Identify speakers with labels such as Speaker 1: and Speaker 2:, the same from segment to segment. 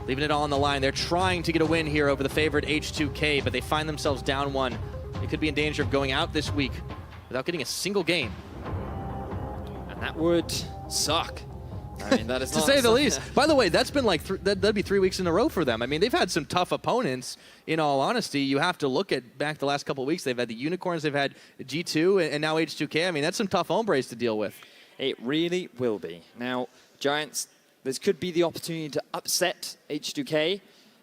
Speaker 1: leaving it all on the line. They're trying to get a win here over the favored H2K, but they find themselves down 1. They could be in danger of going out this week without getting a single game.
Speaker 2: And that would suck. I mean, that is
Speaker 1: to say the least. By the way, that's been like that'd be 3 weeks in a row for them. I mean, they've had some tough opponents. In all honesty, you have to look at back the last couple of weeks. They've had the Unicorns, they've had G2, and now H2K. I mean, that's some tough hombres to deal with.
Speaker 2: It really will be. Now, Giants, this could be the opportunity to upset H2K,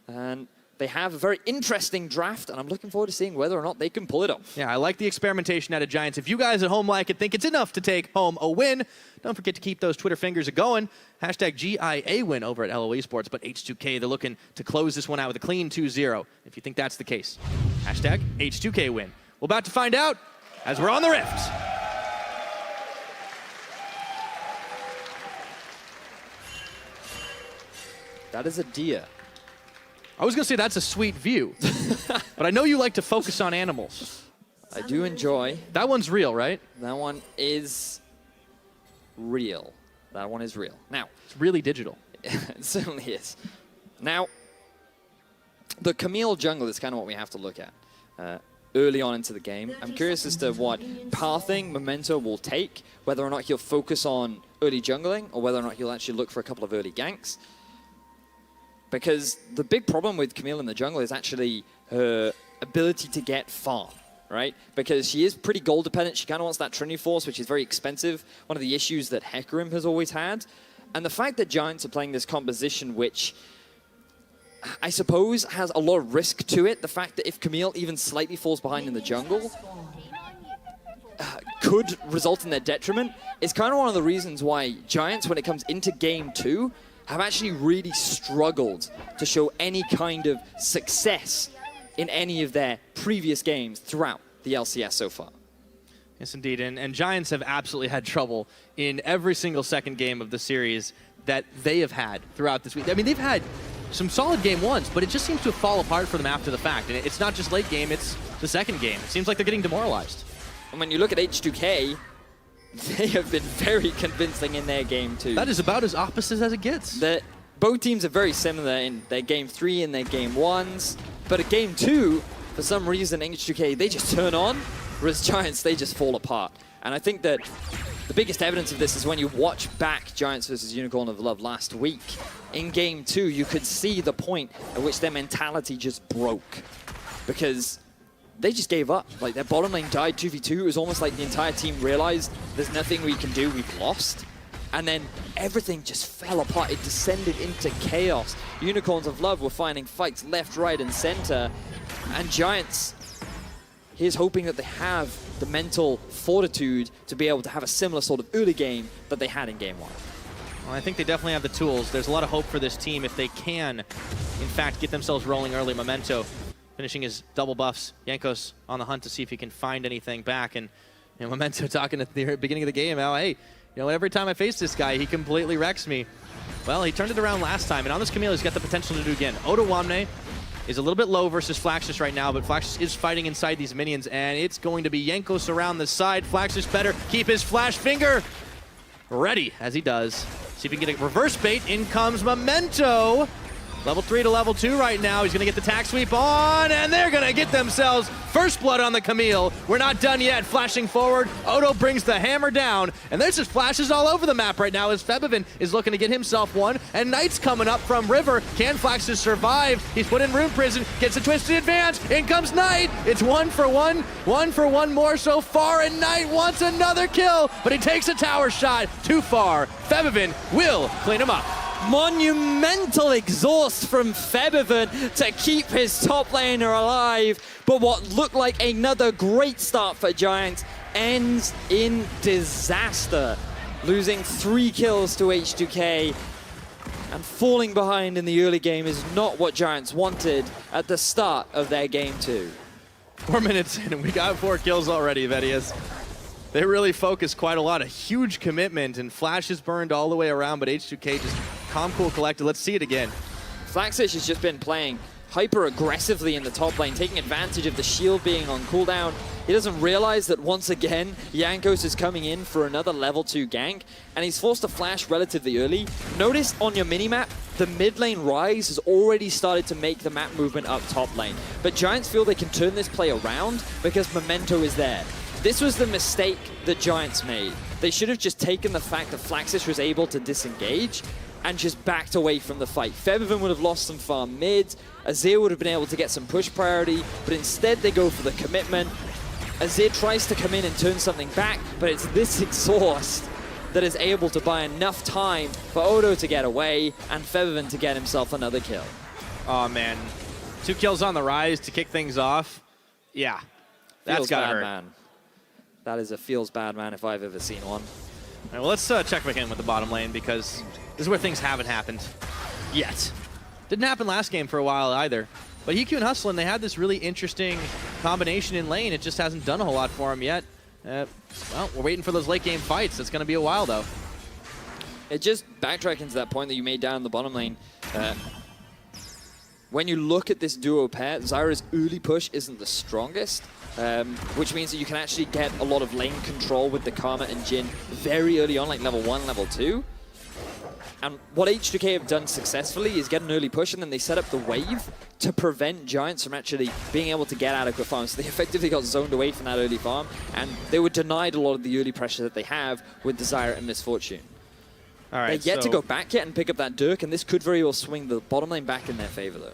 Speaker 2: and they have a very interesting draft, and I'm looking forward to seeing whether or not they can pull it off.
Speaker 1: Yeah, I like the experimentation out of Giants. If you guys at home like it, think it's enough to take home a win, don't forget to keep those Twitter fingers a-going. Hashtag GIA win over at LOE Sports, but H2K, they're looking to close this one out with a clean 2-0. If you think that's the case, hashtag H2K win. We're about to find out as we're on the Rift.
Speaker 2: That is a deer.
Speaker 1: I was going to say that's a sweet view, but I know you like to focus on animals.
Speaker 2: I do enjoy.
Speaker 1: That one's real, right?
Speaker 2: That one is real. That one is real. Now,
Speaker 1: it's really digital.
Speaker 2: It certainly is. Now, the Camille jungle is kind of what we have to look at early on into the game. I'm curious as to what pathing Memento will take, whether or not he'll focus on early jungling, or whether or not he'll actually look for a couple of early ganks. Because the big problem with Camille in the jungle is actually her ability to get farm, right? Because she is pretty gold dependent. She kind of wants that Trinity Force, which is very expensive. One of the issues that Hecarim has always had. And the fact that Giants are playing this composition, which I suppose has a lot of risk to it. The fact that if Camille even slightly falls behind in the jungle could result in their detriment is kind of one of the reasons why Giants, when it comes into game 2, have actually really struggled to show any kind of success in any of their previous games throughout the LCS so far.
Speaker 1: Yes, indeed. And Giants have absolutely had trouble in every single second game of the series that they have had throughout this week. I mean, they've had some solid game 1s, but it just seems to fall apart for them after the fact. And it's not just late game, it's the second game. It seems like they're getting demoralized.
Speaker 2: And when you look at H2K, they have been very convincing in their game 2.
Speaker 1: That is about as opposite as it gets.
Speaker 2: Both teams are very similar in their game 3 and their game 1s. But at game 2, for some reason, H2K, they just turn on, whereas Giants, they just fall apart. And I think that the biggest evidence of this is when you watch back Giants versus Unicorn of Love last week. In game 2, you could see the point at which their mentality just broke. Because they just gave up. Like, their bottom lane died 2v2. It was almost like the entire team realized there's nothing we can do, we've lost. And then everything just fell apart. It descended into chaos. Unicorns of Love were finding fights left, right, and center. And Giants, here's hoping that they have the mental fortitude to be able to have a similar sort of early game that they had in game 1.
Speaker 1: Well, I think they definitely have the tools. There's a lot of hope for this team if they can, in fact, get themselves rolling early. Memento finishing his double buffs. Jankos on the hunt to see if he can find anything back. And Memento talking at the beginning of the game, how, hey, every time I face this guy, he completely wrecks me. Well, he turned it around last time, and on this Camille, he's got the potential to do it again. Ottawamne is a little bit low versus Flaxus right now, but Flaxus is fighting inside these minions, and it's going to be Jankos around the side. Flaxus better keep his flash finger ready, as he does. See if he can get a reverse bait. In comes Memento. Level 3 to level 2 right now. He's going to get the tack sweep on, and they're going to get themselves first blood on the Camille. We're not done yet. Flashing forward, Odo brings the hammer down, and there's just flashes all over the map right now as Febiven is looking to get himself one, and Knight's coming up from River. Can Flaxus survive? He's put in Rune Prison, gets a twisted advance. In comes Knight. It's 1 for one more so far, and Knight wants another kill, but he takes a tower shot too far. Febiven will clean him up.
Speaker 2: Monumental exhaust from Febiven to keep his top laner alive, but what looked like another great start for Giants ends in disaster, losing 3 kills to H2K, and falling behind in the early game is not what Giants wanted at the start of their game 2.
Speaker 1: 4 minutes in and we got 4 kills already, Vedius. They really focused quite a lot, a huge commitment, and flashes burned all the way around, but H2K just calm, cool, collected. Let's see it again.
Speaker 2: Flaxus has just been playing hyper aggressively in the top lane, taking advantage of the shield being on cooldown. He doesn't realize that once again, Jankos is coming in for another level 2 gank, and he's forced to flash relatively early. Notice on your minimap, the mid lane Rise has already started to make the map movement up top lane. But Giants feel they can turn this play around because Memento is there. This was the mistake that Giants made. They should have just taken the fact that Flaxis was able to disengage and just backed away from the fight. Febiven would have lost some farm mid, Azir would have been able to get some push priority, but instead they go for the commitment. Azir tries to come in and turn something back, but it's this exhaust that is able to buy enough time for Odo to get away and Febiven to get himself another kill.
Speaker 1: Oh man, 2 kills on the Rise to kick things off. Yeah, that's gotta hurt.
Speaker 2: Man. That is a feels bad man if I've ever seen one.
Speaker 1: All right, well, let's check back in with the bottom lane because this is where things haven't happened yet. Didn't happen last game for a while either. But EQ and Hustlin, they had this really interesting combination in lane. It just hasn't done a whole lot for them yet. Well, we're waiting for those late game fights. It's going to be a while, though.
Speaker 2: It just backtracking to that point that you made down the bottom lane. When you look at this duo pair, Zyra's early push isn't the strongest, which means that you can actually get a lot of lane control with the Karma and Jhin very early on, like level 1, level 2. And what H2K have done successfully is get an early push, and then they set up the wave to prevent Giants from actually being able to get adequate farms. So they effectively got zoned away from that early farm, and they were denied a lot of the early pressure that they have with Desire and Misfortune.
Speaker 1: All right,
Speaker 2: They're yet to go back yet and pick up that Dirk, and this could very well swing the bottom lane back in their favor, though.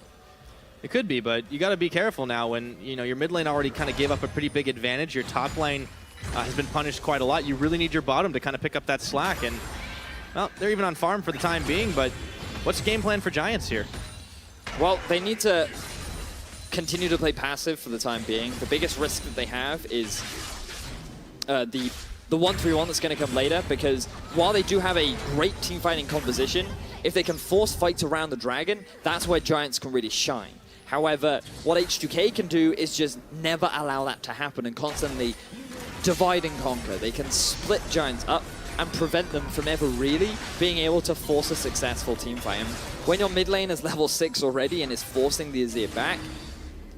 Speaker 1: It could be, but you got to be careful now when your mid lane already kind of gave up a pretty big advantage. Your top lane has been punished quite a lot. You really need your bottom to kind of pick up that slack, and well, they're even on farm for the time being, but what's the game plan for Giants here?
Speaker 2: Well, they need to continue to play passive for the time being. The biggest risk that they have is the 1-3-1 that's going to come later, because while they do have a great team fighting composition, if they can force fights around the dragon, that's where Giants can really shine. However, what H2K can do is just never allow that to happen and constantly divide and conquer. They can split Giants up and prevent them from ever really being able to force a successful team fight. And when your mid lane is level 6 already and is forcing the Azir back,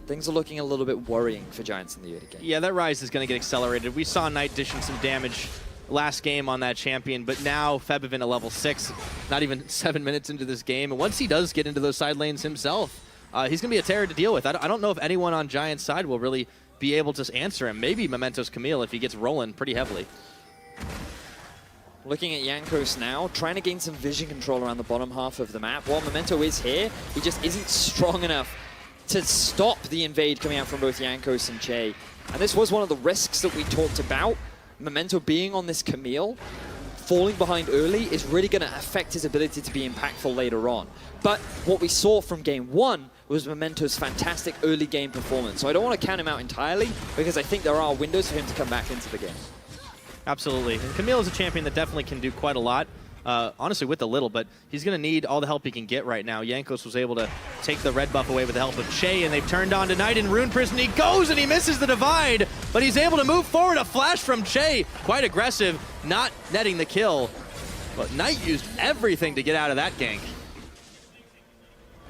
Speaker 2: things are looking a little bit worrying for Giants in the early game.
Speaker 1: Yeah, that Rise is going to get accelerated. We saw Knight dishing some damage last game on that champion, but now Febiven at level 6, not even 7 minutes into this game. And once he does get into those side lanes himself, he's going to be a terror to deal with. I don't know if anyone on Giants' side will really be able to answer him. Maybe Mementos Camille if he gets rolling pretty heavily.
Speaker 2: Looking at Jankos now, trying to gain some vision control around the bottom half of the map. While Memento is here, he just isn't strong enough to stop the invade coming out from both Jankos and Che. And this was one of the risks that we talked about. Memento being on this Camille, falling behind early is really going to affect his ability to be impactful later on. But what we saw from game 1 was Memento's fantastic early game performance. So I don't want to count him out entirely, because I think there are windows for him to come back into the game.
Speaker 1: Absolutely. And Camille is a champion that definitely can do quite a lot, honestly with a little, but he's going to need all the help he can get right now. Jankos was able to take the red buff away with the help of Che, and they've turned on to Knight in Rune Prison. He goes and he misses the divide, but he's able to move forward. A flash from Che, quite aggressive, not netting the kill. But Knight used everything to get out of that gank.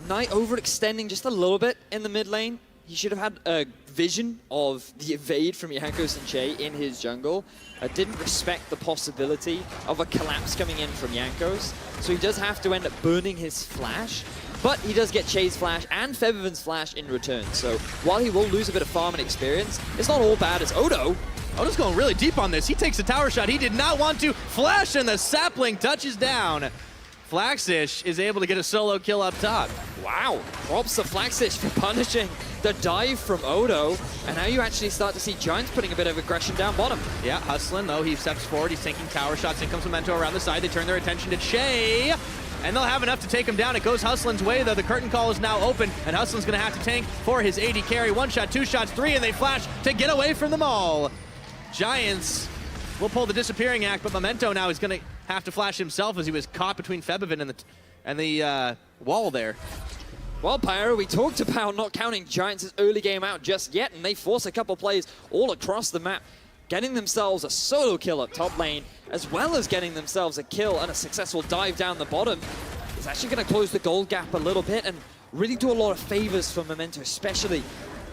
Speaker 2: Knight overextending just a little bit in the mid lane. He should have had a vision of the evade from Jankos and Che in his jungle. Didn't respect the possibility of a collapse coming in from Jankos. So he does have to end up burning his flash. But he does get Che's flash and Febiven's flash in return. So while he will lose a bit of farm and experience, it's not all bad as Odo's
Speaker 1: going really deep on this. He takes a tower shot. He did not want to flash, and the sapling touches down. Flaxish is able to get a solo kill up top.
Speaker 2: Wow, props to Flaxish for punishing the dive from Odo. And now you actually start to see Giants putting a bit of aggression down bottom.
Speaker 1: Yeah, Hustlin, though, he steps forward. He's taking tower shots. In comes Memento around the side. They turn their attention to Che, and they'll have enough to take him down. It goes Hustlin's way, though. The curtain call is now open, and Hustlin's going to have to tank for his AD carry. 1 shot, 2 shots, 3, and they flash to get away from them all. Giants will pull the disappearing act, but Memento now is going to have to flash himself as he was caught between Febiven and the wall there.
Speaker 2: Well, Pyro, we talked about not counting Giants' early game out just yet, and they force a couple plays all across the map, getting themselves a solo kill up top lane, as well as getting themselves a kill and a successful dive down the bottom. It's actually going to close the gold gap a little bit and really do a lot of favors for Memento, especially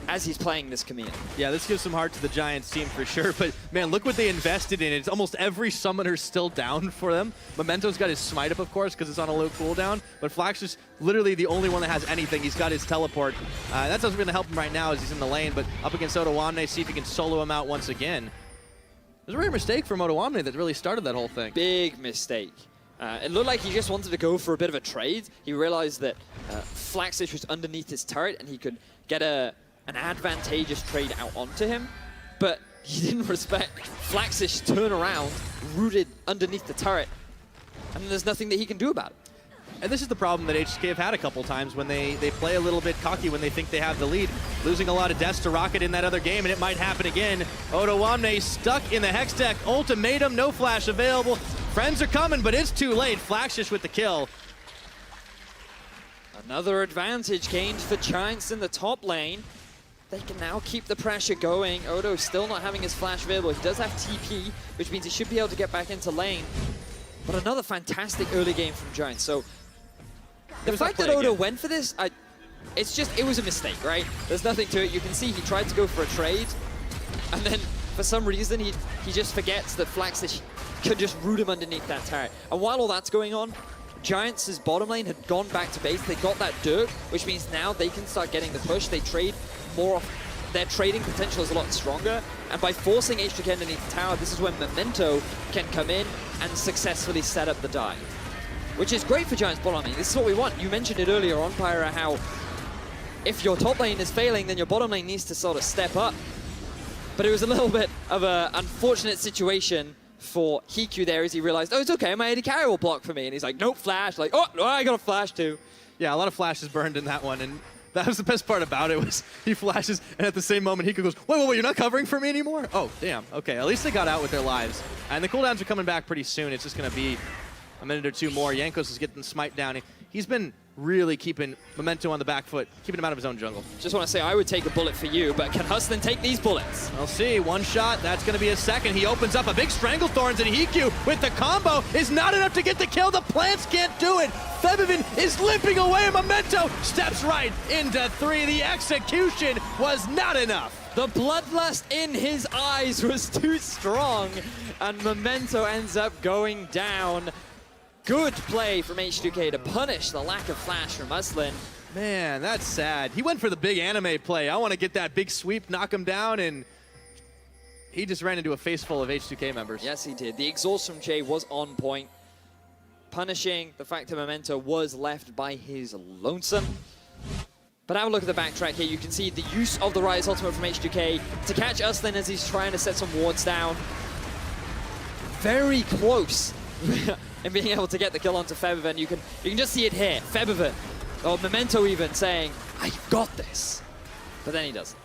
Speaker 2: as he's playing this Camille.
Speaker 1: Yeah, this gives some heart to the Giants team for sure, but man, look what they invested in. It's almost every summoner still down for them. Memento's got his smite up, of course, because it's on a low cooldown, but Flax is literally the only one that has anything. He's got his teleport. That's what's going to help him right now as he's in the lane, but up against Otoamne, see if he can solo him out once again. It was a rare mistake from Otoamne that really started that whole thing.
Speaker 2: Big mistake. It looked like he just wanted to go for a bit of a trade. He realized that Flaxish was underneath his turret and he could get an advantageous trade out onto him, but he didn't respect Flaxish turn around, rooted underneath the turret, and there's nothing that he can do about it.
Speaker 1: And this is the problem that H2K have had a couple times when they play a little bit cocky when they think they have the lead, losing a lot of deaths to Rocket in that other game, and it might happen again. Otoamne stuck in the Hex deck, ultimatum, no flash available. Friends are coming, but it's too late. Flaxish with the kill.
Speaker 2: Another advantage gained for Giants in the top lane. They can now keep the pressure going. Odo still not having his flash available. He does have TP, which means he should be able to get back into lane. But another fantastic early game from Giants. So the fact that Odo went for this, it was a mistake, right? There's nothing to it. You can see he tried to go for a trade, and then for some reason he just forgets that Flaxish can just root him underneath that turret. And while all that's going on, Giants' bottom lane had gone back to base. They got that dirt, which means now they can start getting the push. They trade more off. Their trading potential is a lot stronger. And by forcing H2K underneath the tower, this is when Memento can come in and successfully set up the dive. Which is great for Giants bottom lane. This is what we want. You mentioned it earlier on, Pyra, how if your top lane is failing, then your bottom lane needs to sort of step up. But it was a little bit of an unfortunate situation for Hiku there as he realized, oh, it's okay, my AD carry will block for me. And he's like, nope, flash. Like, oh, I got a flash too.
Speaker 1: Yeah, a lot of flashes burned in that one. And that was the best part about it was he flashes, and at the same moment, Hiku goes, wait, you're not covering for me anymore? Oh, damn. Okay, at least they got out with their lives. And the cooldowns are coming back pretty soon. It's just going to be a minute or two more. Jankos is getting the smite down. He's been really keeping Memento on the back foot, keeping him out of his own jungle.
Speaker 2: Just want to say, I would take a bullet for you, but can Hustlin take these bullets?
Speaker 1: We'll see. One shot. That's going to be a second. He opens up a big Stranglethorns, and Hiku with the combo is not enough to get the kill. The plants can't do it. Febiven is limping away. Memento steps right into 3. The execution was not enough.
Speaker 2: The bloodlust in his eyes was too strong, and Memento ends up going down. Good play from H2K to punish the lack of flash from Uslin.
Speaker 1: Man, that's sad. He went for the big anime play. I want to get that big sweep, knock him down, and he just ran into a face full of H2K members.
Speaker 2: Yes, he did. The exhaust from Jay was on point, punishing the fact that Memento was left by his lonesome. But have a look at the backtrack here. You can see the use of the Rise ultimate from H2K to catch Uslin as he's trying to set some wards down. Very close. And being able to get the kill onto Febiven, you can just see it here. Febiven, or Memento even, saying, I've got this. But then he doesn't.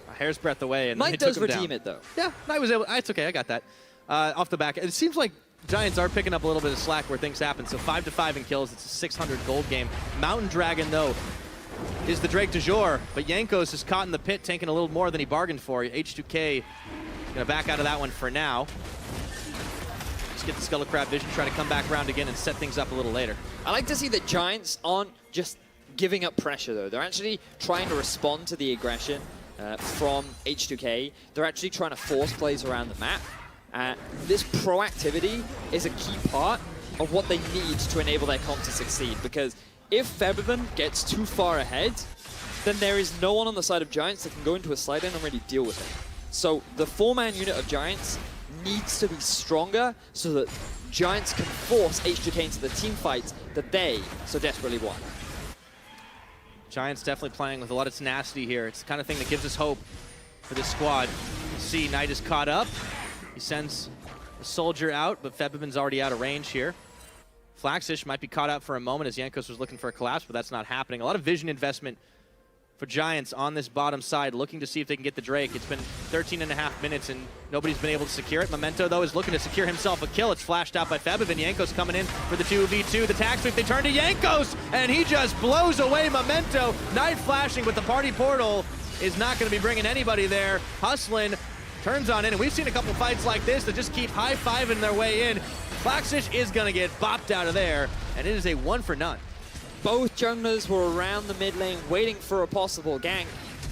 Speaker 1: A hair's breadth away, and
Speaker 2: Knight does redeem it, though.
Speaker 1: Yeah, Knight was able. It's okay, I got that. Off the back, it seems like Giants are picking up a little bit of slack where things happen. So 5-5 in kills, it's a 600 gold game. Mountain Dragon, though, is the Drake du jour, but Jankos is caught in the pit, taking a little more than he bargained for. H2K gonna back out of that one for now. Get the Skull Crab vision, try to come back around again and set things up a little later.
Speaker 2: I like to see that Giants aren't just giving up pressure, though. They're actually trying to respond to the aggression from H2K. They're actually trying to force plays around the map. This proactivity is a key part of what they need to enable their comp to succeed, because if Febiven gets too far ahead, then there is no one on the side of Giants that can go into a slide in and really deal with it. So the 4-man unit of Giants needs to be stronger so that Giants can force H2K into the team fights that they so desperately want.
Speaker 1: Giants definitely playing with a lot of tenacity here. It's the kind of thing that gives us hope for this squad. See, Knight is caught up. He sends a soldier out, but Febiven's already out of range here. Flaxish might be caught out for a moment as Jankos was looking for a collapse, but that's not happening. A lot of vision investment for Giants on this bottom side, looking to see if they can get the Drake. It's been 13.5 minutes and nobody's been able to secure it. Memento, though, is looking to secure himself a kill. It's flashed out by Febiven. Jankos coming in for the 2v2. The tag sweep, they turn to Jankos, and he just blows away Memento. Knight flashing, but the party portal is not going to be bringing anybody there. Hustlin turns on in, and we've seen a couple fights like this that just keep high-fiving their way in. Flaxish is going to get bopped out of there, and it is a 1 for none.
Speaker 2: Both junglers were around the mid lane waiting for a possible gank.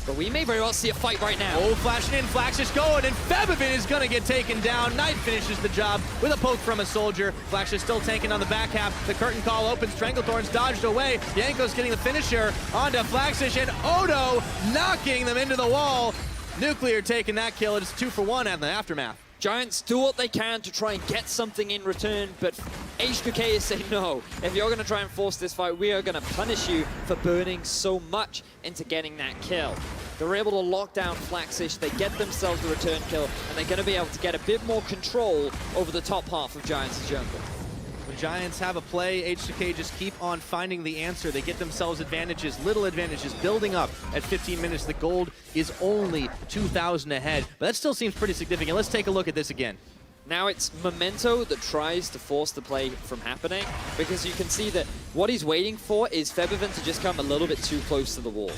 Speaker 2: But we may very well see a fight right now.
Speaker 1: Oh, flashing in, Flax is going, and Febiven is going to get taken down. Knight finishes the job with a poke from a soldier. Flax is still tanking on the back half. The curtain call opens, Stranglethorn's dodged away. Yanko's getting the finisher onto Flaxish, and Odo knocking them into the wall. Nuclear taking that kill. It's 2 for 1 in the aftermath.
Speaker 2: Giants do what they can to try and get something in return, but H2K is saying no. If you're going to try and force this fight, we are going to punish you for burning so much into getting that kill. They're able to lock down Flaxish, they get themselves the return kill, and they're going to be able to get a bit more control over the top half of Giants' jungle.
Speaker 1: When Giants have a play, H2K just keep on finding the answer. They get themselves advantages, little advantages, building up at 15 minutes. The gold is only 2,000 ahead, but that still seems pretty significant. Let's take a look at this again.
Speaker 2: Now it's Memento that tries to force the play from happening, because you can see that what he's waiting for is Febiven to just come a little bit too close to the wall.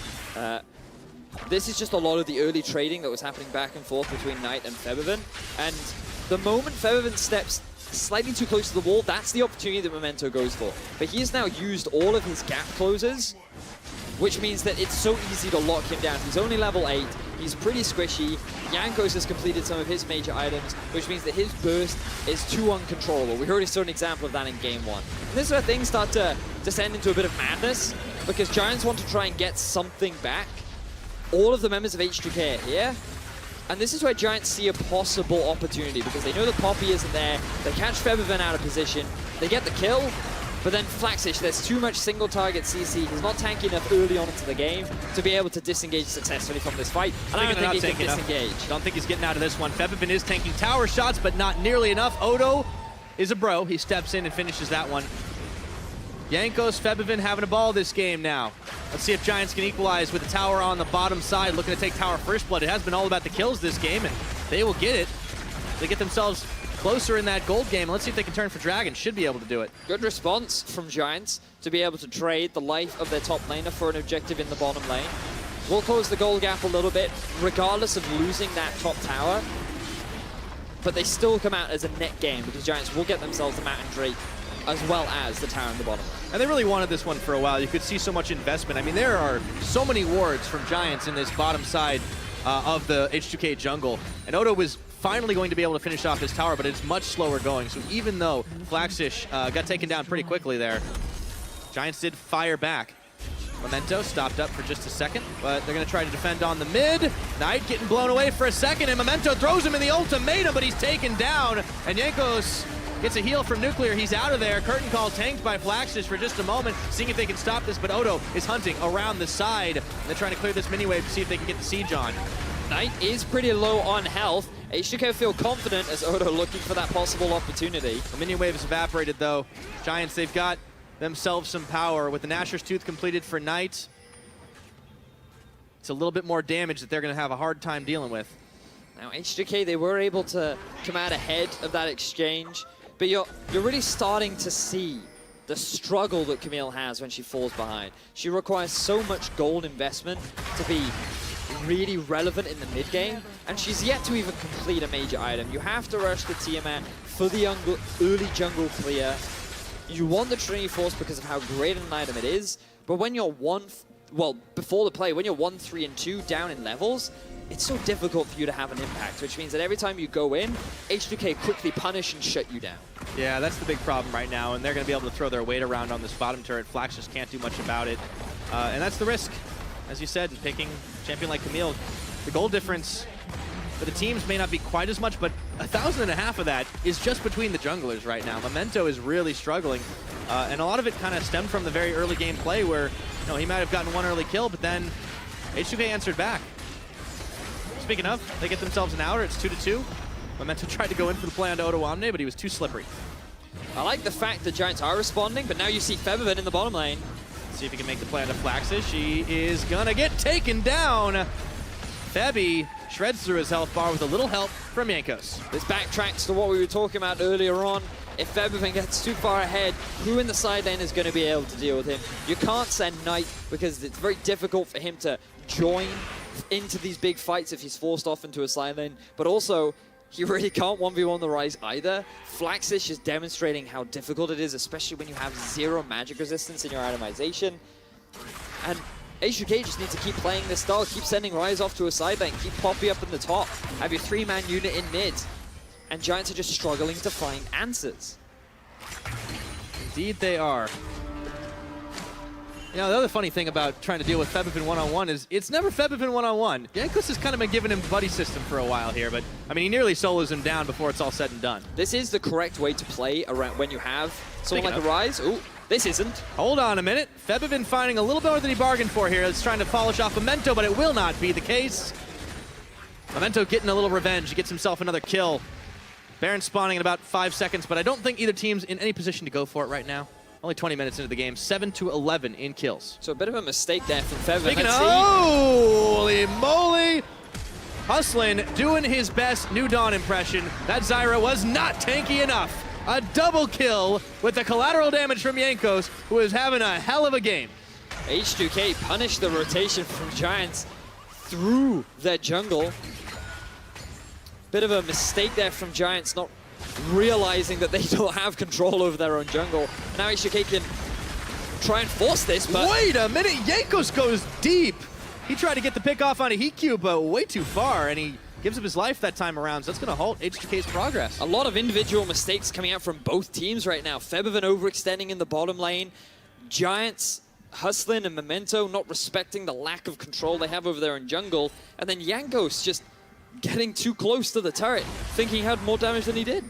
Speaker 2: This is just a lot of the early trading that was happening back and forth between Knight and Febiven, and the moment Febiven steps slightly too close to the wall, that's the opportunity that Memento goes for. But he has now used all of his gap closers, which means that it's so easy to lock him down. He's only level 8, he's pretty squishy. Yankos has completed some of his major items, which means that his burst is too uncontrollable. We already saw an example of that in game 1. And this is where things start to descend into a bit of madness, because Giants want to try and get something back. All of the members of H2K are here, and this is where Giants see a possible opportunity, because they know that Poppy isn't there, they catch Febiven out of position, they get the kill, but then Flaxish, there's too much single target CC, he's not tanky enough early on into the game to be able to disengage successfully from this fight, and I don't think he can disengage.
Speaker 1: Don't think he's getting out of this one. Febiven is tanking tower shots, but not nearly enough. Odo is a bro, he steps in and finishes that one. Yankos, Febiven having a ball this game now. Let's see if Giants can equalize with the tower on the bottom side, looking to take tower first blood. It has been all about the kills this game, and they will get it. They get themselves closer in that gold game. Let's see if they can turn for Dragon. Should be able to do it.
Speaker 2: Good response from Giants to be able to trade the life of their top laner for an objective in the bottom lane. We'll close the gold gap a little bit, regardless of losing that top tower. But they still come out as a net game, because Giants will get themselves the Mountain Drake as well as the tower in the bottom.
Speaker 1: And they really wanted this one for a while. You could see so much investment. I mean, there are so many wards from Giants in this bottom side of the H2K jungle. And Odo was finally going to be able to finish off his tower, but it's much slower going. So even though Flaxish got taken down pretty quickly there, Giants did fire back. Memento stopped up for just a second, but they're going to try to defend on the mid. Knight getting blown away for a second, and Memento throws him in the ultimatum, but he's taken down. And Yankos gets a heal from Nuclear. He's out of there. Curtain call tanked by Flaxish for just a moment, seeing if they can stop this, but Odo is hunting around the side. They're trying to clear this mini wave to see if they can get the siege on.
Speaker 2: Knight is pretty low on health. H2K feel confident as Odo looking for that possible opportunity.
Speaker 1: The mini wave is evaporated though. Giants, they've got themselves some power. With the Nashor's Tooth completed for Knight, it's a little bit more damage that they're going to have a hard time dealing with.
Speaker 2: Now H2K, they were able to come out ahead of that exchange, but you're really starting to see the struggle that Camille has when she falls behind. She requires so much gold investment to be really relevant in the mid game, and she's yet to even complete a major item. You have to rush the Tiamat for the early jungle clear. You want the Trinity Force because of how great an item it is, but when you're before the play, when you're 1, 3, and 2 down in levels, it's so difficult for you to have an impact, which means that every time you go in, H2K quickly punish and shut you down.
Speaker 1: Yeah, that's the big problem right now, and they're going to be able to throw their weight around on this bottom turret. Flax just can't do much about it, and that's the risk. As you said, picking a champion like Camille, the goal difference for the teams may not be quite as much, but 1,500 of that is just between the junglers right now. Memento is really struggling, and a lot of it kind of stemmed from the very early game play where he might have gotten one early kill, but then H2K answered back. Speaking of, they get themselves an outer. It's 2-2. Memento tried to go in for the play onto Odo Omne, but he was too slippery.
Speaker 2: I like the fact that Giants are responding, but now you see Febiven in the bottom lane.
Speaker 1: See if he can make the play onto Flaxish. She is gonna get taken down. Febby shreds through his health bar with a little help from Yankos.
Speaker 2: This backtracks to what we were talking about earlier on. If Febiven gets too far ahead, who in the side lane is going to be able to deal with him? You can't send Knight because it's very difficult for him to join into these big fights if he's forced off into a side lane. But also, he really can't 1v1 the Rise either. Flaxish is demonstrating how difficult it is, especially when you have 0 magic resistance in your itemization. And H2K just need to keep playing this style, keep sending Rise off to a side lane, keep Poppy up in the top, have your 3-man unit in mid, and Giants are just struggling to find answers.
Speaker 1: Indeed they are. You know, the other funny thing about trying to deal with Febiven one-on-one is it's never Febiven one-on-one. Jankos has kind of been giving him buddy system for a while here, but I mean, he nearly solos him down before it's all said and done.
Speaker 2: This is the correct way to play around when you have someone like a Rise. Ooh, this isn't.
Speaker 1: Hold on a minute. Febiven finding a little more than he bargained for here. It's trying to polish off Memento, but it will not be the case. Memento getting a little revenge. He gets himself another kill. Baron spawning in about 5 seconds, but I don't think either team's in any position to go for it right now. Only 20 minutes into the game, 7-11 in kills.
Speaker 2: So a bit of a mistake there from Febiven.
Speaker 1: Holy moly! Hustlin doing his best New Dawn impression. That Zyra was not tanky enough. A double kill with the collateral damage from Jankos, who is having a hell of a game.
Speaker 2: H2K punished the rotation from Giants through their jungle. Bit of a mistake there from Giants, not realizing that they don't have control over their own jungle. Now H2K can try and force this, but...
Speaker 1: Wait a minute, Jankos goes deep. He tried to get the pick off on a Hikyu, but way too far, and he gives up his life that time around, so that's gonna halt H2K's progress.
Speaker 2: A lot of individual mistakes coming out from both teams right now. Febiven overextending in the bottom lane. Giants, Hustlin and Memento not respecting the lack of control they have over their own jungle. And then Jankos just getting too close to the turret, thinking he had more damage than he did.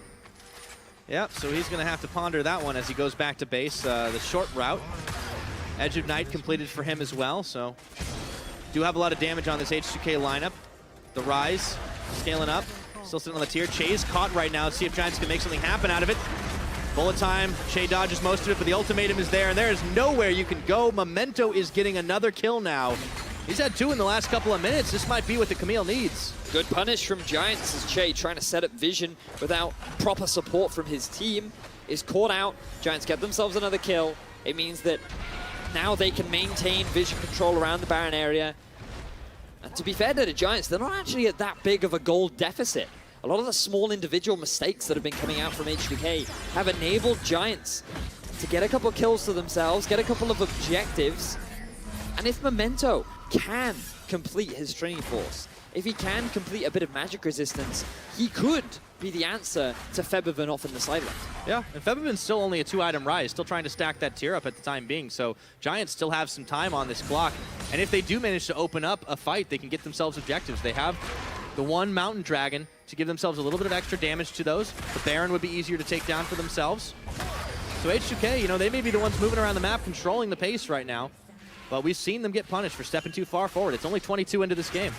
Speaker 1: Yep, so he's going to have to ponder that one as he goes back to base. The short route. Edge of Night completed for him as well, so do have a lot of damage on this H2K lineup. The Rise scaling up, still sitting on the tier. Che's caught right now. Let's see if Giants can make something happen out of it. Bullet time, Che dodges most of it, but the ultimatum is there, and there is nowhere you can go. Memento is getting another kill now. He's had 2 in the last couple of minutes. This might be what the Camille needs.
Speaker 2: Good punish from Giants as Che, trying to set up vision without proper support from his team, is caught out. Giants get themselves another kill. It means that now they can maintain vision control around the Baron area. And to be fair to the Giants, they're not actually at that big of a gold deficit. A lot of the small individual mistakes that have been coming out from H2K have enabled Giants to get a couple of kills to themselves, get a couple of objectives. And if Memento can complete his Trinity Force, if he can complete a bit of magic resistance, he could be the answer to Febiven off in the side lane.
Speaker 1: Yeah, and Febiven's still only a 2-item Rise, still trying to stack that tier up at the time being, so Giants still have some time on this clock. And if they do manage to open up a fight, they can get themselves objectives. They have the one Mountain Dragon to give themselves a little bit of extra damage to those. The Baron would be easier to take down for themselves. So H2K, you know, they may be the ones moving around the map, controlling the pace right now. But we've seen them get punished for stepping too far forward. It's only 22 into this game.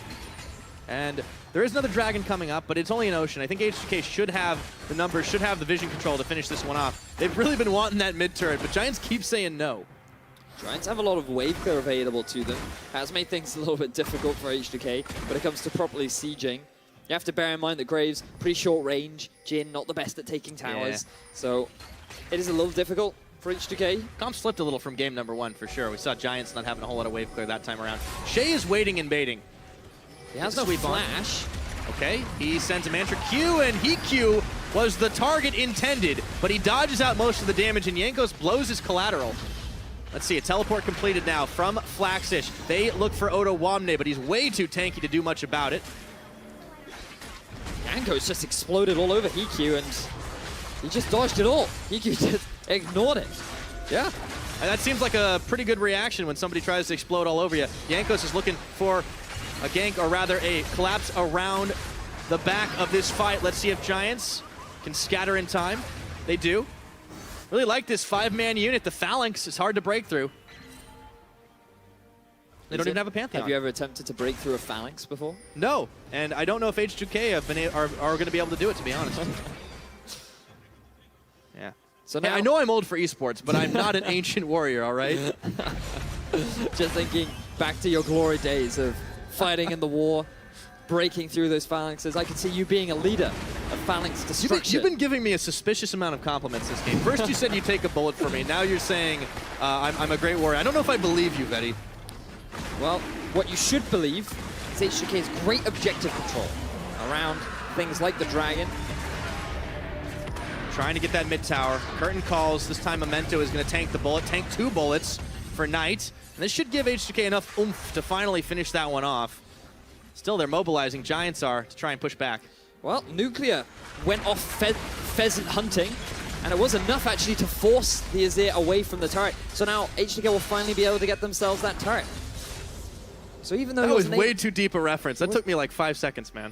Speaker 1: And there is another Dragon coming up, but it's only an Ocean. I think H2K should have the numbers, should have the vision control to finish this one off. They've really been wanting that mid turret, but Giants keep saying no.
Speaker 2: Giants have a lot of wave clear available to them. Has made things a little bit difficult for H2K when it comes to properly sieging. You have to bear in mind that Graves, pretty short range. Jhin, not the best at taking towers. Yeah. So it is a little difficult for H2K.
Speaker 1: Comp slipped a little from game number 1 for sure. We saw Giants not having a whole lot of wave clear that time around. Che is waiting and baiting.
Speaker 2: He has no flash.
Speaker 1: Okay, he sends a Mantra Q, and Hikyu was the target intended, but he dodges out most of the damage, and Jankos blows his collateral. Let's see, a teleport completed now from Flaxish. They look for Odo Wamne, but he's way too tanky to do much about it.
Speaker 2: Jankos just exploded all over Hikyu, and he just dodged it all. Hikyu just ignored it.
Speaker 1: Yeah, and that seems like a pretty good reaction when somebody tries to explode all over you. Jankos is looking for a gank, or rather a collapse around the back of this fight. Let's see if Giants can scatter in time. They do. Really like this 5-man unit. The Phalanx is hard to break through. They don't even have a Pantheon.
Speaker 2: Have you ever attempted to break through a Phalanx before?
Speaker 1: No, and I don't know if H2K are going to be able to do it, to be honest. Yeah. So now, hey, I know I'm old for esports, but I'm not an ancient warrior, all right?
Speaker 2: Just thinking back to your glory days of fighting in the war, breaking through those phalanxes. I can see you being a leader of phalanx destruction.
Speaker 1: You've been giving me a suspicious amount of compliments this game. First you said you take a bullet for me. Now you're saying I'm a great warrior. I don't know if I believe you, Vetty.
Speaker 2: Well, what you should believe is H2K's great objective control around things like the Dragon.
Speaker 1: Trying to get that mid tower. Curtain calls. This time Memento is going to tank the bullet. Tank 2 bullets for Knight. And this should give H2K enough oomph to finally finish that one off. Still, they're mobilizing, Giants are, to try and push back.
Speaker 2: Well, Nuclear went off pheasant hunting, and it was enough actually to force the Azir away from the turret. So now H2K will finally be able to get themselves that turret. So even though
Speaker 1: that was way too deep a reference. That took me like 5 seconds, man.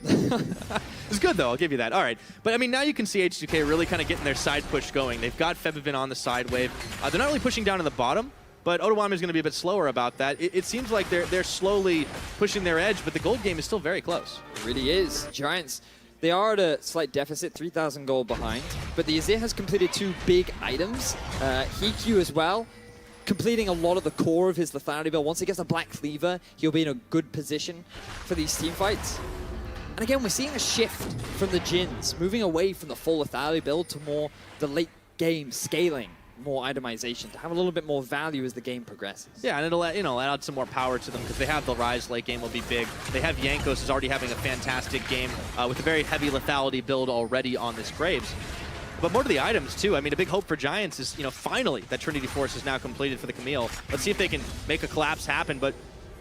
Speaker 1: It's good though, I'll give you that. All right, but I mean, now you can see H2K really kind of getting their side push going. They've got Febivin on the side wave. They're not really pushing down to the bottom, but Otoame is going to be a bit slower about that. It seems like they're slowly pushing their edge, but the gold game is still very close.
Speaker 2: It really is. Giants, they are at a slight deficit, 3,000 gold behind, but the Azir has completed 2 big items. Hikyu as well, completing a lot of the core of his lethality build. Once he gets a Black Cleaver, he'll be in a good position for these team fights. And again, we're seeing a shift from the Jins, moving away from the full lethality build to more the late game scaling, more itemization, to have a little bit more value as the game progresses.
Speaker 1: Yeah, and it'll add some more power to them because they have the Rise late game will be big. They have Jankos is already having a fantastic game with a very heavy lethality build already on this Graves. But more to the items, too. I mean, a big hope for Giants is, finally that Trinity Force is now completed for the Camille. Let's see if they can make a collapse happen, but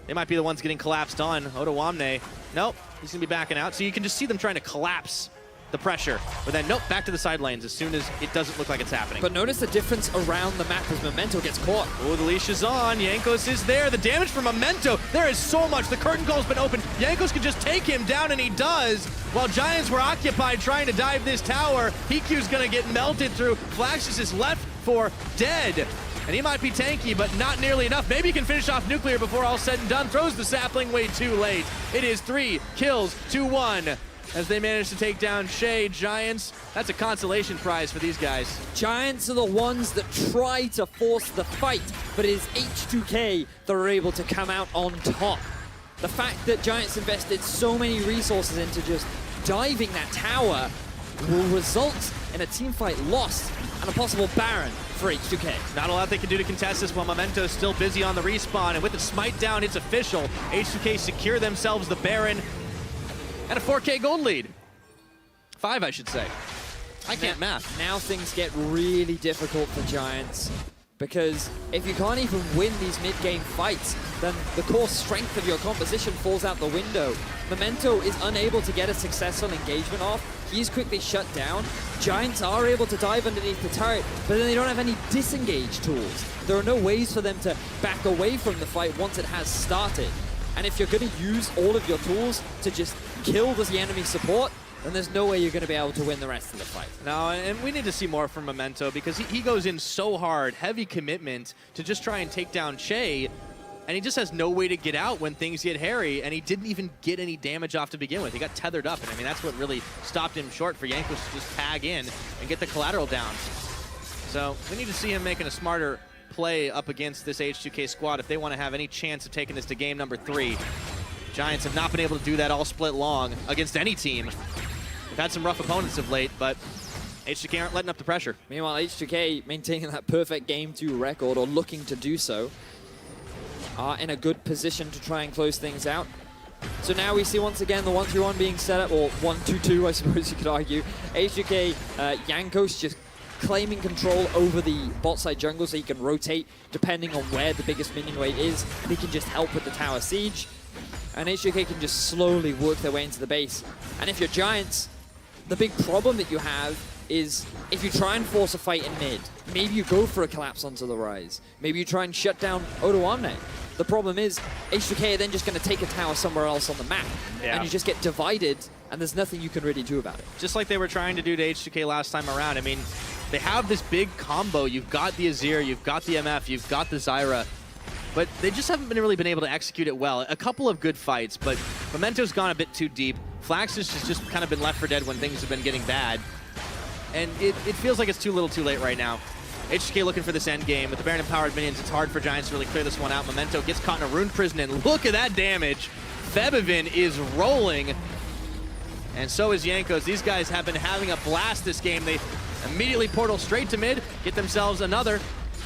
Speaker 1: they might be the ones getting collapsed on. Otoame, nope, he's going to be backing out. So you can just see them trying to collapse the pressure. But then, nope, back to the side lanes as soon as it doesn't look like it's happening.
Speaker 2: But notice the difference around the map as Memento gets caught.
Speaker 1: Oh, the leash is on. Jankos is there. The damage from Memento. There is so much. The curtain call's been open. Jankos can just take him down, and he does. While Giants were occupied trying to dive this tower, Hikyu's going to get melted through. Flaxus is left for dead. And he might be tanky, but not nearly enough. Maybe he can finish off Nuclear before all said and done. Throws the sapling way too late. It is 3 kills to 1. As they manage to take down Shay. Giants, that's a consolation prize for these guys.
Speaker 2: Giants are the ones that try to force the fight, but it is H2K that are able to come out on top. The fact that Giants invested so many resources into just diving that tower will result in a teamfight lost and a possible Baron for H2K.
Speaker 1: Not a lot they can do to contest this while Memento's still busy on the respawn, and with the smite down, it's official. H2K secure themselves the Baron. And a 4K gold lead. 5, I should say. I can't math.
Speaker 2: Now things get really difficult for Giants, because if you can't even win these mid-game fights, then the core strength of your composition falls out the window. Memento is unable to get a successful engagement off. He's quickly shut down. Giants are able to dive underneath the turret, but then they don't have any disengage tools. There are no ways for them to back away from the fight once it has started. And if you're going to use all of your tools to just kill the enemy support, then there's no way you're going to be able to win the rest of the fight.
Speaker 1: No, and we need to see more from Memento because he goes in so hard, heavy commitment to just try and take down Che, and he just has no way to get out when things get hairy, and he didn't even get any damage off to begin with. He got tethered up, and I mean, that's what really stopped him short for Jankos to just tag in and get the collateral down. So we need to see him making a smarter play up against this H2K squad if they want to have any chance of taking this to game number 3. Giants have not been able to do that all split long against any team. We've had some rough opponents of late, but H2K aren't letting up the pressure.
Speaker 2: Meanwhile, H2K maintaining that perfect Game 2 record, or looking to do so, are in a good position to try and close things out. So now we see once again the 1-3-1 being set up, or 1-2-2 I suppose you could argue. H2K, Jankos just claiming control over the bot side jungle so he can rotate depending on where the biggest minion wave is. He can just help with the tower siege. And H2K can just slowly work their way into the base. And if you're Giants, the big problem that you have is if you try and force a fight in mid, maybe you go for a collapse onto the Rise. Maybe you try and shut down Otoame. The problem is H2K are then just going to take a tower somewhere else on the map. Yeah. And you just get divided, and there's nothing you can really do about it.
Speaker 1: Just like they were trying to do to H2K last time around. I mean, they have this big combo. You've got the Azir, you've got the MF, you've got the Zyra, but they just haven't really been able to execute it well. A couple of good fights, but Memento's gone a bit too deep. Flaxus has just kind of been left for dead when things have been getting bad. And it feels like it's too little too late right now. H2K looking for this end game. With the Baron empowered minions, it's hard for Giants to really clear this one out. Memento gets caught in a rune prison, and look at that damage. Febivin is rolling, and so is Jankos. These guys have been having a blast this game. They immediately portal straight to mid, get themselves another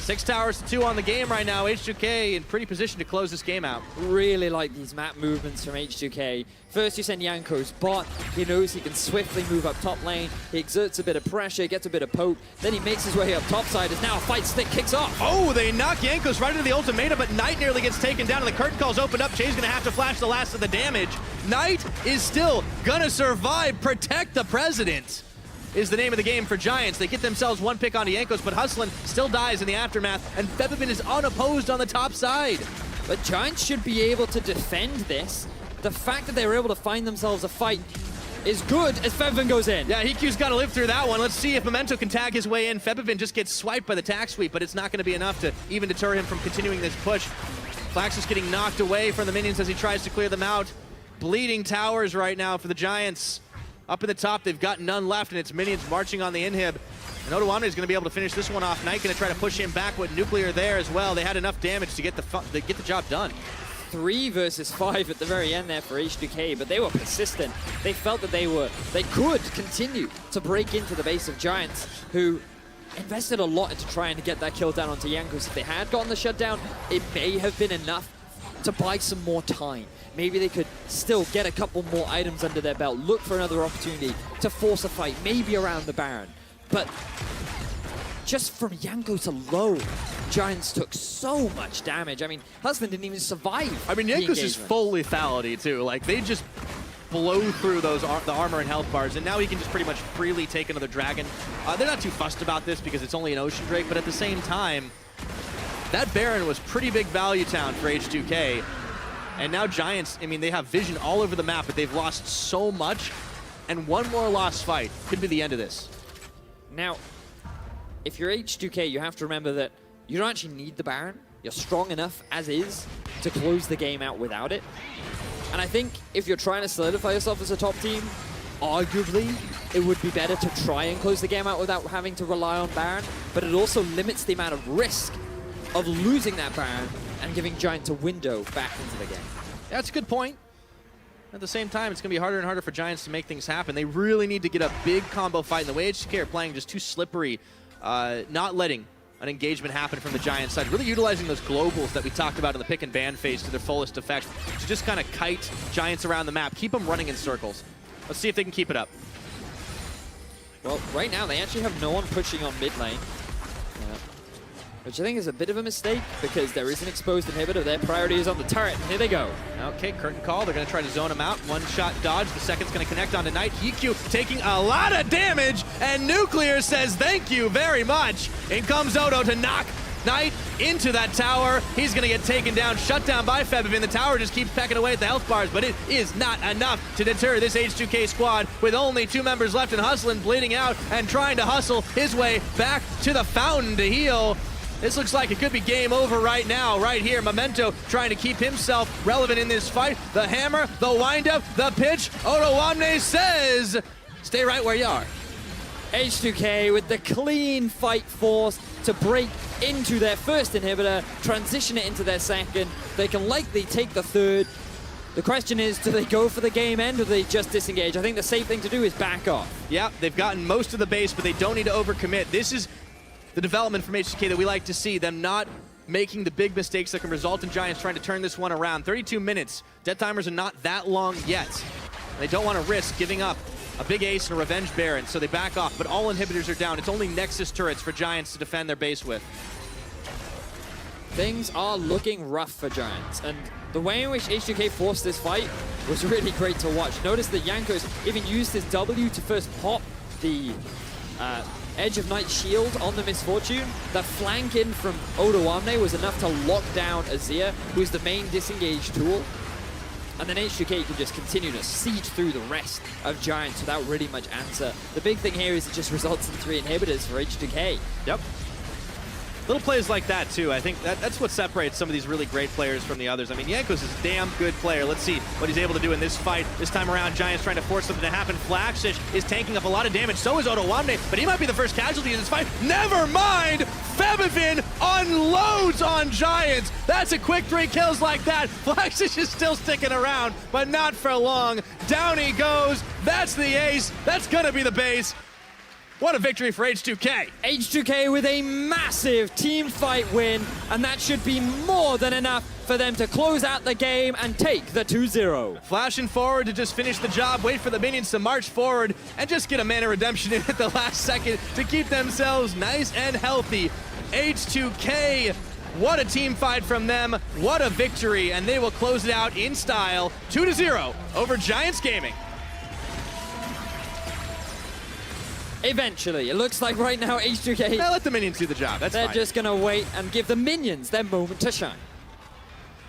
Speaker 1: 6 towers to 2 on the game right now. H2K in pretty position to close this game out.
Speaker 2: Really like these map movements from H2K. First you send Jankos bot, he knows he can swiftly move up top lane, he exerts a bit of pressure, gets a bit of poke, then he makes his way up top side as now a fight stick kicks off.
Speaker 1: Oh, they knock Jankos right into the ultimatum, but Knight nearly gets taken down and the curtain call's opened up. Jay's gonna have to flash the last of the damage. Knight is still gonna survive. Protect the president is the name of the game for Giants. They get themselves 1 pick onto Jankos, but Hustlin still dies in the aftermath, and Febvin is unopposed on the top side.
Speaker 2: But Giants should be able to defend this. The fact that they were able to find themselves a fight is good as Febvin goes in.
Speaker 1: Yeah, Hikyu's got to live through that one. Let's see if Memento can tag his way in. Febvin just gets swiped by the tag sweep, but it's not going to be enough to even deter him from continuing this push. Flax is getting knocked away from the minions as he tries to clear them out. Bleeding towers right now for the Giants. Up in the top, they've got none left, and it's minions marching on the inhib. And Odoamne is going to be able to finish this one off. Knight going to try to push him back with Nuclear there as well. They had enough damage to get the job done.
Speaker 2: 3 versus 5 at the very end there for H2K, but they were persistent. They felt that they could continue to break into the base of Giants, who invested a lot into trying to get that kill down onto Jankos. If they had gotten the shutdown, it may have been enough to buy some more time. Maybe they could still get a couple more items under their belt, look for another opportunity to force a fight, maybe around the Baron. But just from Jankos alone, Giants took so much damage. I mean, Husband didn't even survive.
Speaker 1: I mean, Jankos is full lethality too. Like, they just blow through the armor and health bars, and now he can just pretty much freely take another dragon. They're not too fussed about this because it's only an Ocean Drake, but at the same time, that Baron was pretty big value town for H2K. And now Giants, I mean, they have vision all over the map, but they've lost so much, and one more lost fight could be the end of this.
Speaker 2: Now, if you're H2K, you have to remember that you don't actually need the Baron. You're strong enough as is to close the game out without it. And I think if you're trying to solidify yourself as a top team, arguably it would be better to try and close the game out without having to rely on Baron, but it also limits the amount of risk of losing that Baron and giving Giants a window back into the game.
Speaker 1: That's a good point. At the same time, it's going to be harder and harder for Giants to make things happen. They really need to get a big combo fight, and the way H2K are playing just too slippery, not letting an engagement happen from the Giants side, really utilizing those globals that we talked about in the pick and ban phase to their fullest effect to just kind of kite Giants around the map, keep them running in circles. Let's see if they can keep it up.
Speaker 2: Well, right now they actually have no one pushing on mid lane, which I think is a bit of a mistake because there is an exposed inhibitor. Their priority is on the turret, and here they go.
Speaker 1: Okay, curtain call. They're going to try to zone him out. One shot dodge. The second's going to connect onto Knight. Hikyu taking a lot of damage, and Nuclear says thank you very much. In comes Odo to knock Knight into that tower. He's going to get taken down, shut down by Febvin. The tower just keeps pecking away at the health bars, but it is not enough to deter this H2K squad with only 2 members left and Hustlin bleeding out and trying to hustle his way back to the fountain to heal. This looks like it could be game over right now, right here. Memento trying to keep himself relevant in this fight. The hammer, the windup, the pitch. Odoamne says, stay right where you are.
Speaker 2: H2K with the clean fight force to break into their first inhibitor, transition it into their second. They can likely take the third. The question is, do they go for the game end or do they just disengage? I think the safe thing to do is back off.
Speaker 1: Yeah, they've gotten most of the base, but they don't need to overcommit. This is the development from H2K that we like to see, them not making the big mistakes that can result in Giants trying to turn this one around. 32 minutes. Death timers are not that long yet. They don't want to risk giving up a big ace and a revenge Baron, so they back off, but all inhibitors are down. It's only Nexus turrets for Giants to defend their base with.
Speaker 2: Things are looking rough for Giants, and the way in which H2K forced this fight was really great to watch. Notice that Jankos even used his W to first pop the Edge of Night's shield on the Misfortune. The flank in from Odoamne was enough to lock down Azir, who's the main disengage tool. And then H2K can just continue to siege through the rest of Giants without really much answer. The big thing here is it just results in 3 inhibitors for H2K.
Speaker 1: Yep. Little plays like that, too. I think that's what separates some of these really great players from the others. I mean, Jankos is a damn good player. Let's see what he's able to do in this fight. This time around, Giants trying to force something to happen. Flaxish is tanking up a lot of damage. So is Odoamne, but he might be the first casualty in this fight. Never mind! Febvin unloads on Giants. That's a quick 3 kills like that. Flaxish is still sticking around, but not for long. Down he goes. That's the ace. That's gonna be the base. What a victory for H2K.
Speaker 2: H2K with a massive team fight win, and that should be more than enough for them to close out the game and take the 2-0.
Speaker 1: Flashing forward to just finish the job, wait for the minions to march forward, and just get a mana redemption in at the last second to keep themselves nice and healthy. H2K, what a team fight from them, what a victory, and they will close it out in style, 2-0 over Giants Gaming.
Speaker 2: Eventually, it looks like right now H2K,
Speaker 1: Now let the minions do the job, that's
Speaker 2: they're
Speaker 1: fine.
Speaker 2: just gonna wait and give the minions their moment to shine.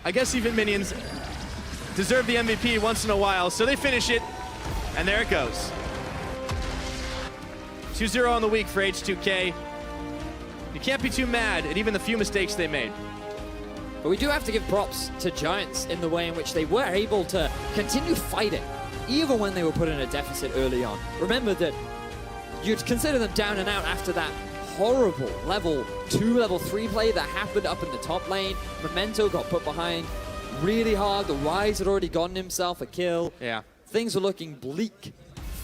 Speaker 1: I guess even minions deserve the MVP once in a while, so they finish it, and there it goes. 2-0 on the week for H2K. You can't be too mad at even the few mistakes they made.
Speaker 2: But we do have to give props to Giants in the way in which they were able to continue fighting, even when they were put in a deficit early on. Remember that you'd consider them down and out after that horrible level 2, level 3 play that happened up in the top lane. Memento got put behind really hard. The Rise had already gotten himself a kill.
Speaker 1: Yeah.
Speaker 2: Things were looking bleak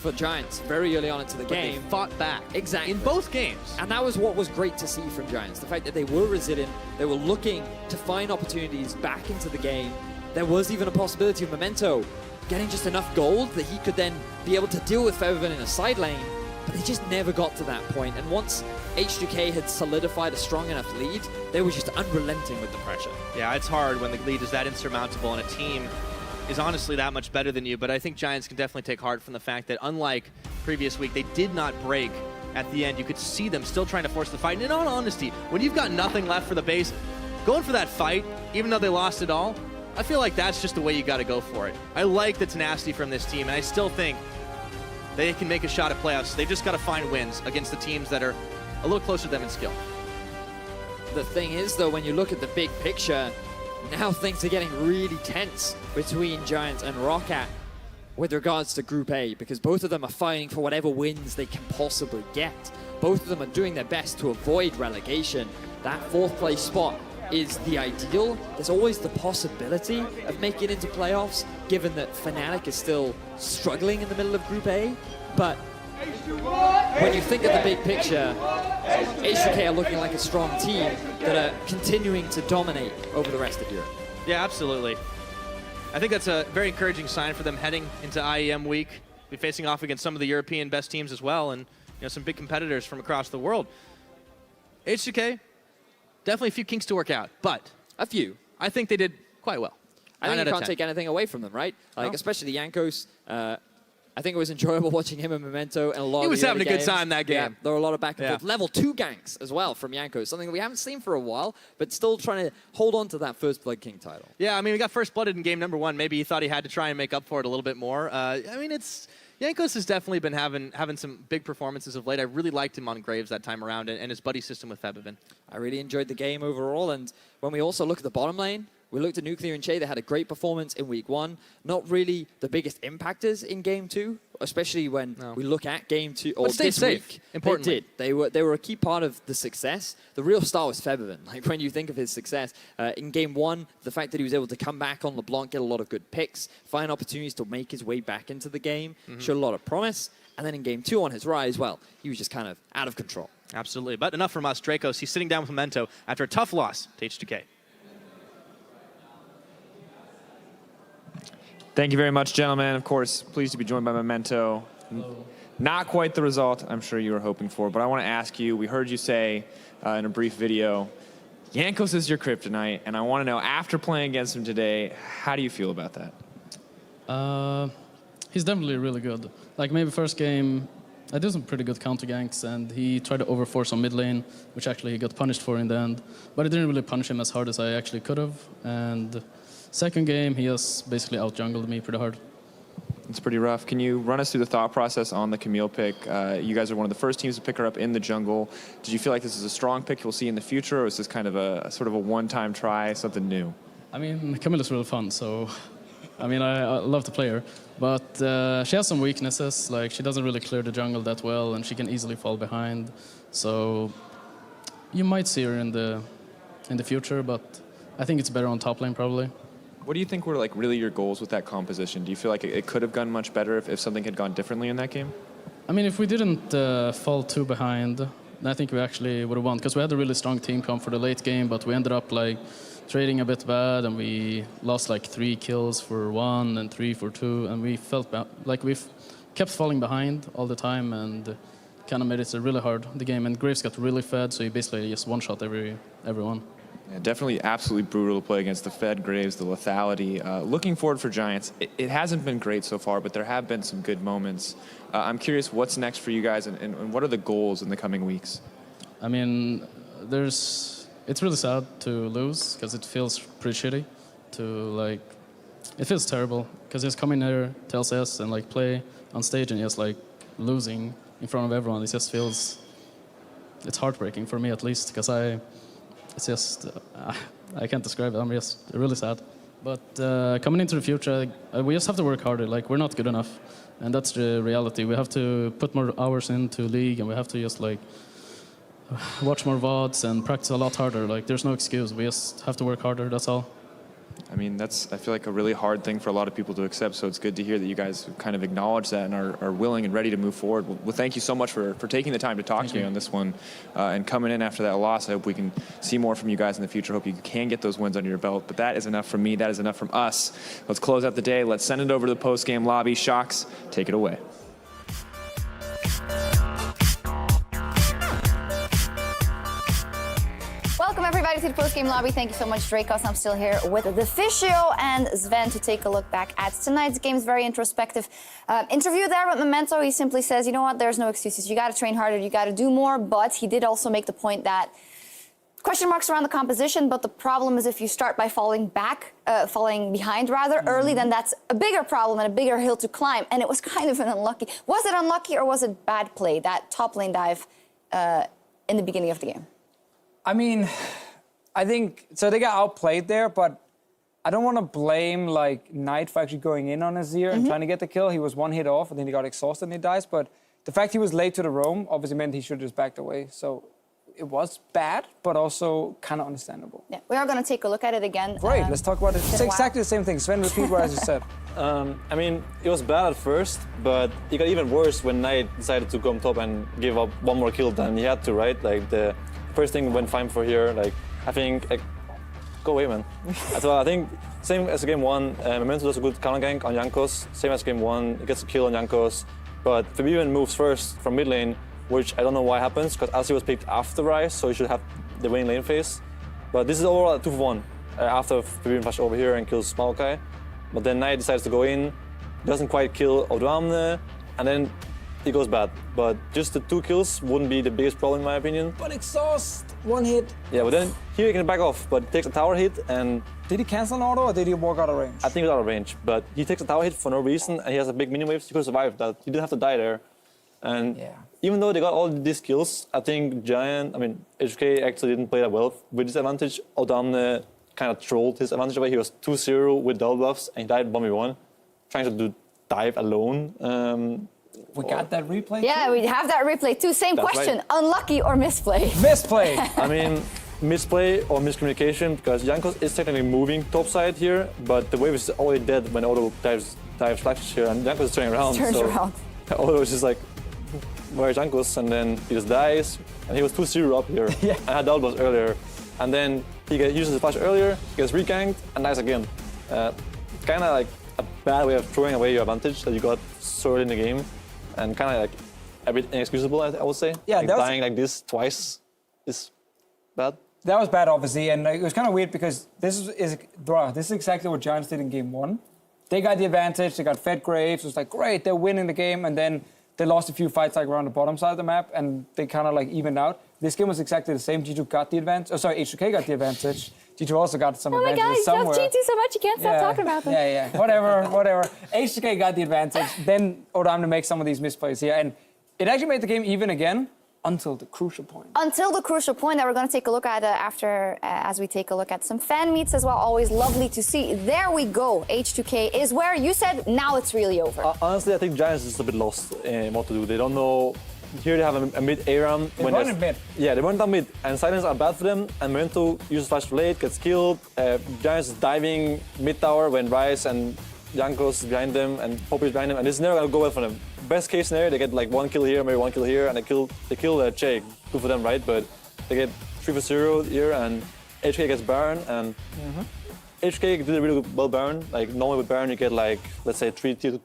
Speaker 2: for Giants very early on into the game.
Speaker 1: They fought back.
Speaker 2: Exactly.
Speaker 1: In both games.
Speaker 2: And that was what was great to see from Giants. The fact that they were resilient, they were looking to find opportunities back into the game. There was even a possibility of Memento getting just enough gold that he could then be able to deal with Featherven in a side lane, but they just never got to that point. And once H2K had solidified a strong enough lead, they were just unrelenting with the pressure.
Speaker 1: Yeah, it's hard when the lead is that insurmountable and a team is honestly that much better than you, but I think Giants can definitely take heart from the fact that unlike previous week, they did not break at the end. You could see them still trying to force the fight. And in all honesty, when you've got nothing left for the base, going for that fight, even though they lost it all, I feel like that's just the way you got to go for it. I like the tenacity from this team, and I still think they can make a shot at playoffs. They just got to find wins against the teams that are a little closer to them in skill.
Speaker 2: The thing is, though, when you look at the big picture, now things are getting really tense between Giants and Roccat with regards to Group A, because both of them are fighting for whatever wins they can possibly get. Both of them are doing their best to avoid relegation. That 4th place spot is the ideal. There's always the possibility of making it into playoffs, given that Fnatic is still struggling in the middle of Group A. But when you think of the big picture, H2K are looking like a strong team that are continuing to dominate over the rest of Europe.
Speaker 1: Yeah, absolutely. I think that's a very encouraging sign for them heading into IEM week. Be facing off against some of the European best teams as well, and some big competitors from across the world. H2K, definitely a few kinks to work out, but
Speaker 2: A few.
Speaker 1: I think they did quite well.
Speaker 2: I think
Speaker 1: 9
Speaker 2: you
Speaker 1: out of
Speaker 2: can't
Speaker 1: 10.
Speaker 2: take anything away from them, right? Like,
Speaker 1: No.
Speaker 2: especially the Jankos. I think it was enjoyable watching him and Memento and a lot
Speaker 1: He
Speaker 2: of
Speaker 1: was
Speaker 2: the
Speaker 1: having
Speaker 2: early
Speaker 1: a good
Speaker 2: games.
Speaker 1: time that
Speaker 2: Yeah,
Speaker 1: game.
Speaker 2: there were a lot of back and
Speaker 1: Yeah.
Speaker 2: forth. Level 2 ganks as well from Jankos, something that we haven't seen for a while, but still trying to hold on to that First Blood King title.
Speaker 1: Yeah, I mean, we got first blooded in game number 1. Maybe he thought he had to try and make up for it a little bit more. I mean, Jankos has definitely been having some big performances of late. I really liked him on Graves that time around, and his buddy system with Featherven.
Speaker 2: I really enjoyed the game overall, and when we also look at the bottom lane, we looked at Nuclear and Che. They had a great performance in week 1. Not really the biggest impactors in game 2, especially when we look at game 2 or
Speaker 1: But stayed
Speaker 2: this
Speaker 1: safe,
Speaker 2: week.
Speaker 1: importantly.
Speaker 2: They did. They were a key part of the success. The real star was Featherven. Like when you think of his success in game 1, the fact that he was able to come back on LeBlanc, get a lot of good picks, find opportunities to make his way back into the game, showed a lot of promise. And then in game 2 on his rise, well, he was just kind of out of control.
Speaker 1: Absolutely. But enough from us. Dracos, he's sitting down with Memento after a tough loss to H2K.
Speaker 3: Thank you very much, gentlemen. Of course, pleased to be joined by Memento.
Speaker 4: Hello.
Speaker 3: Not quite the result I'm sure you were hoping for, but I want to ask you, we heard you say in a brief video, Jankos is your kryptonite, and I want to know, after playing against him today, how do you feel about that?
Speaker 4: He's definitely really good. Like maybe first game, I did some pretty good counter ganks, and he tried to overforce on mid lane, which actually he got punished for in the end. But I didn't really punish him as hard as I actually could have. And second game, he has basically out-jungled me pretty hard.
Speaker 3: It's pretty rough. Can you run us through the thought process on the Camille pick? You guys are one of the first teams to pick her up in the jungle. Did you feel like this is a strong pick you'll see in the future, or is this kind of a sort of a one-time try, something new?
Speaker 4: I mean, Camilla's really fun, so I mean, I love to play her. But she has some weaknesses, like she doesn't really clear the jungle that well, and she can easily fall behind. So you might see her in the future, but I think it's better on top lane probably.
Speaker 3: What do you think were like really your goals with that composition? Do you feel like it could have gone much better if something had gone differently in that game?
Speaker 4: I mean, if we didn't fall too behind, I think we actually would have won, because we had a really strong team come for the late game, but we ended up like trading a bit bad, and we lost like 3 kills for 1 and 3 for 2, and we felt like we've kept falling behind all the time, and kind of made it really hard, the game. And Graves got really fed, so he basically just one-shot everyone.
Speaker 3: Yeah, definitely absolutely brutal to play against the Fed Graves, the lethality. Looking forward for Giants, it hasn't been great so far, but there have been some good moments. I'm curious what's next for you guys, and what are the goals in the coming weeks?
Speaker 4: I mean, it's really sad to lose, because it feels pretty shitty it feels terrible, because just coming here to LCS and like play on stage and just like losing in front of everyone, it's heartbreaking for me at least, because I can't describe it. I'm just really sad. But coming into the future, we just have to work harder. Like, we're not good enough, and that's the reality. We have to put more hours into League, and we have to just like watch more VODs and practice a lot harder. Like, there's no excuse. We just have to work harder. That's all.
Speaker 3: I mean, I feel like a really hard thing for a lot of people to accept, so it's good to hear that you guys kind of acknowledge that and are willing and ready to move forward. Well, thank you so much for taking the time to talk to me on this one and coming in after that loss. I hope we can see more from you guys in the future. I hope you can get those wins under your belt, but that is enough from me. That is enough from us. Let's close out the day. Let's send it over to the post-game lobby. Shocks, take it away.
Speaker 5: Welcome everybody to the post-game lobby. Thank you so much, Drakos. I'm still here with the Physio and Sven to take a look back at tonight's game's very introspective interview there with Memento. He simply says, you know what, there's no excuses. You got to train harder, you got to do more. But he did also make the point that question marks around the composition, but the problem is if you start by falling behind early, then that's a bigger problem and a bigger hill to climb. And it was kind of an unlucky. Was it unlucky or was it bad play, that top lane dive in the beginning of the game?
Speaker 6: I mean, I think, so they got outplayed there, but I don't want to blame, like, Knight for actually going in on Azir and trying to get the kill. He was 1 hit off, and then he got exhausted and he dies, but the fact he was late to the roam obviously meant he should have just backed away, so it was bad, but also kind of understandable.
Speaker 5: Yeah, we are going to take a look at it again.
Speaker 6: Great, let's talk about it. It's exactly the same thing. Sven, repeat what I just said.
Speaker 7: I mean, it was bad at first, but it got even worse when Knight decided to come top and give up 1 more kill than he had to, right? Like, the first thing went fine for here. Like, I think, go away, man. So I think same as game 1, Memento does a good counter gank on Jankos. Same as game 1, he gets a kill on Jankos. But Fabian moves first from mid lane, which I don't know why happens, because Asi was picked after Ryze, so he should have the winning lane phase. But this is overall a 2 for 1 after Fabian flashes over here and kills Maokai. But then Knight decides to go in, doesn't quite kill Odoamne, and then it goes bad. But just the 2 kills wouldn't be the biggest problem in my opinion.
Speaker 6: But exhaust, 1 hit.
Speaker 7: Yeah, but then here he can back off, but takes a tower hit and...
Speaker 6: Did he cancel an auto or did he walk out of range?
Speaker 7: I think he was out of range, but he takes a tower hit for no reason and he has a big minion wave, so he could survive that. He didn't have to die there. And even though they got all these kills, I think H2K actually didn't play that well with his advantage. Odoamne kind of trolled his advantage away. He was 2-0 with double buffs and he died 1v1, trying to do dive alone.
Speaker 6: We got that replay?
Speaker 5: Yeah, we have that replay too. Same
Speaker 7: That's
Speaker 5: question,
Speaker 7: right.
Speaker 5: unlucky or misplay?
Speaker 6: Misplay.
Speaker 7: I mean, misplay or miscommunication, because Jankos is technically moving topside here, but the wave is already dead when Odo dives flashes here, and Jankos is turning around.
Speaker 5: Turns around.
Speaker 7: Odo is just like, where's Jankos? And then he just dies, and he was 2-0 up here.
Speaker 6: Yeah.
Speaker 7: And had double buffs earlier. And then he uses his flash earlier, gets reganked, and dies again. Kind of like a bad way of throwing away your advantage that you got so early in the game. And kind of like a bit inexcusable, I would say.
Speaker 6: Yeah,
Speaker 7: like dying like this twice is bad.
Speaker 6: That was bad, obviously, and it was kind of weird because this is exactly what Giants did in game 1. They got the advantage, they got fed Graves, it was like, great, they're winning the game, and then they lost a few fights like around the bottom side of the map, and they kind of like evened out. This game was exactly the same. G2 got the advantage. Oh, sorry, H2K got the advantage. G2 also got some advantages somewhere.
Speaker 5: Oh my God, you love G2 so much, you can't stop talking about them.
Speaker 6: Yeah, whatever. H2K got the advantage. Then Odoamne makes some of these misplays here, and it actually made the game even again until the crucial point.
Speaker 5: Until the crucial point that we're going to take a look at after, as we take a look at some fan meets as well. Always lovely to see. There we go. H2K is where you said now it's really over.
Speaker 7: Honestly, I think Giants is a bit lost in what to do. They don't know. Here they have a mid ARAM.
Speaker 6: They run in mid.
Speaker 7: Yeah, they run down mid, and silence are bad for them. And Memento uses flash late, gets killed. Giants is diving mid tower when Ryze and Jankos behind them and Poppy is behind them, and it's never gonna go well for them. Best case scenario, they get like 1 kill here, maybe 1 kill here, and they kill Che. Good for them, right? But they get 3 for 0 here, and H2K gets Baron, and H2K did a really well Baron. Like normally with Baron, you get like let's say three tier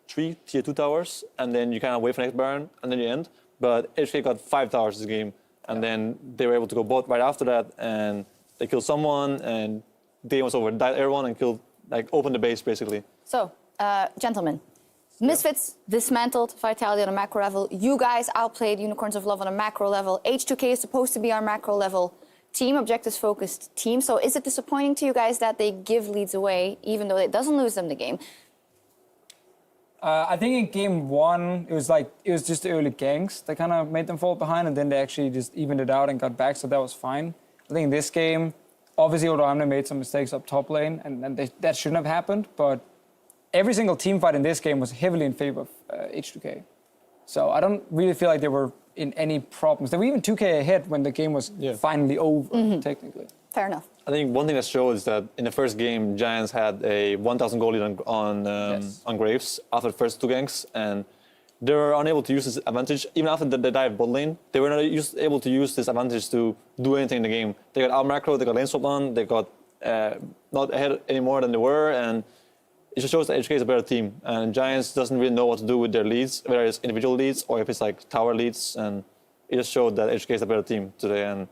Speaker 7: 2 towers, and then you kind of wait for next Baron, and then you end. But H2K got 5 towers this game, and then they were able to go bot right after that, and they killed someone, and the game was over. Died everyone and killed, like, opened the base basically.
Speaker 5: So, gentlemen, Misfits dismantled Vitality on a macro level. You guys outplayed Unicorns of Love on a macro level. H2K is supposed to be our macro level team, objectives-focused team. So is it disappointing to you guys that they give leads away, even though it doesn't lose them the game?
Speaker 6: I think in game 1, it was just the early ganks that kind of made them fall behind, and then they actually just evened it out and got back, so that was fine. I think in this game, obviously Odoamne made some mistakes up top lane, and that shouldn't have happened, but every single team fight in this game was heavily in favor of H2K. So I don't really feel like they were in any problems. They were even 2K ahead when the game was finally over, technically.
Speaker 5: Fair enough.
Speaker 7: I think one thing that showed is that in the first game, Giants had a 1,000 goal lead on Graves after the first 2 ganks, and they were unable to use this advantage. Even after they dive bot lane, they were not able to use this advantage to do anything in the game. They got out macro, they got lane swap on, they got not ahead any more than they were, and it just shows that HK is a better team. And Giants doesn't really know what to do with their leads, whether it's individual leads or if it's like tower leads, and it just showed that HK is a better team today, and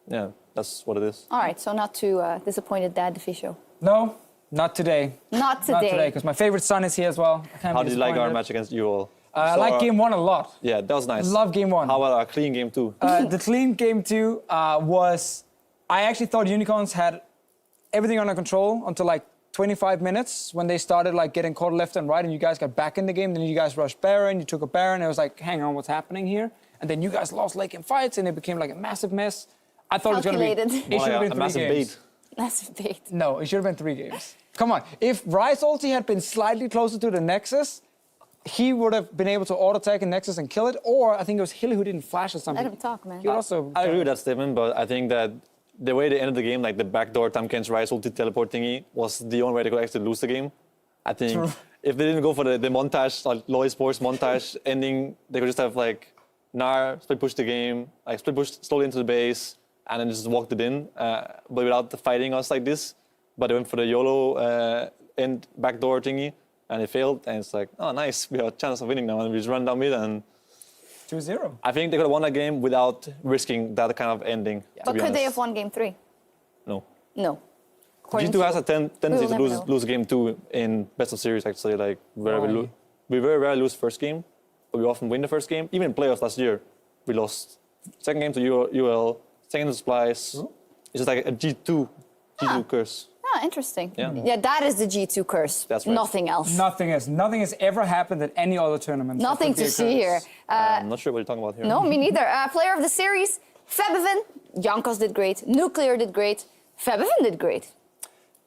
Speaker 7: yeah, that's what it is.
Speaker 5: All right, so not too disappointed, Dad, the Fisho.
Speaker 6: No, not today.
Speaker 5: Not today.
Speaker 6: Not today, because my favorite son is here as well.
Speaker 7: How did you like our match against you all?
Speaker 6: I like game 1 a lot.
Speaker 7: Yeah, that was nice.
Speaker 6: Love game 1.
Speaker 7: How about our clean game 2?
Speaker 6: The clean game 2 was... I actually thought Unicorns had everything under control until like 25 minutes when they started like getting caught left and right, and you guys got back in the game. Then you guys rushed Baron, you took a Baron. It was like, hang on, what's happening here? And then you guys lost late game fights, and it became like a massive mess. I thought it was going to be... It should have been 3
Speaker 7: massive
Speaker 6: games.
Speaker 7: bait.
Speaker 5: Massive bait.
Speaker 6: No, it should have been 3 games. Come on. If Ryze ulti had been slightly closer to the Nexus, he would have been able to auto-attack in Nexus and kill it, or I think it was Hilly who didn't flash or something.
Speaker 5: Let him talk, man.
Speaker 6: He would also...
Speaker 7: I agree with that statement, but I think that the way they ended the game, like the backdoor Tamken's Ryze ulti teleport thingy, was the only way they could actually lose the game. I think if they didn't go for the montage, like Loy Sports montage ending, they could just have like Gnar split push the game, like split push slowly into the base, and then just walked it in, but without fighting us like this. But they went for the YOLO end backdoor thingy, and it failed. And it's like, oh, nice, we have a chance of winning now, and we just run down mid and
Speaker 6: 2-0.
Speaker 7: I think they could have won that game without risking that kind of ending.
Speaker 5: But could they have won game 3?
Speaker 7: No.
Speaker 5: No.
Speaker 7: G2 has a tendency to lose game 2 in best of series, actually. Like, where we very rarely lose first game, but we often win the first game. Even in playoffs last year, we lost second game to UL, second to Splice. It's just like a G2 curse.
Speaker 5: Ah, interesting.
Speaker 7: Yeah.
Speaker 5: That is the G2 curse.
Speaker 7: That's right.
Speaker 5: Nothing else.
Speaker 6: Nothing has ever happened at any other tournament.
Speaker 5: Nothing to see here.
Speaker 7: I'm not sure what you're talking about here.
Speaker 5: No, me neither. Player of the series, Febiven. Jankos did great. Nuclear did great. Febiven did great.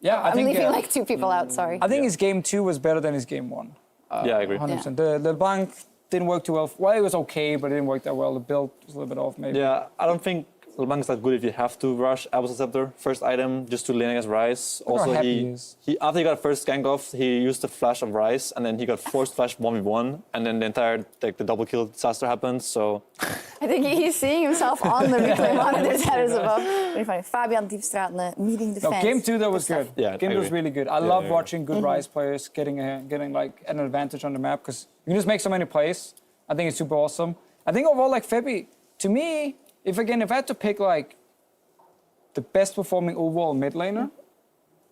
Speaker 6: Yeah,
Speaker 5: I'm leaving like 2 people out, sorry.
Speaker 6: I think his game 2 was better than his game 1.
Speaker 7: Yeah, I agree.
Speaker 6: 100%. The bank didn't work too well. Well, it was okay, but it didn't work that well. The build was a little bit off, maybe.
Speaker 7: Yeah, I don't think LeBlanc is that good if you have to rush Apple's Scepter first item just to lane against Ryze.
Speaker 6: Look how
Speaker 7: Also,
Speaker 6: happy he is.
Speaker 7: after he got first gank off, he used the flash of Ryze, and then he got forced flash 1v1, and then the entire the double kill disaster happened. So
Speaker 5: I think he's seeing himself on the replay monitors that is above. Very funny. Fabian Diepstraat meeting the
Speaker 6: No,
Speaker 5: fans.
Speaker 6: game 2 that was good.
Speaker 7: Yeah,
Speaker 6: game
Speaker 7: I
Speaker 6: 2 was
Speaker 7: agree.
Speaker 6: really good. I love watching good Ryze players getting like an advantage on the map, because you can just make so many plays. I think it's super awesome. I think overall, like Febby, to me, if I had to pick like the best performing overall mid laner,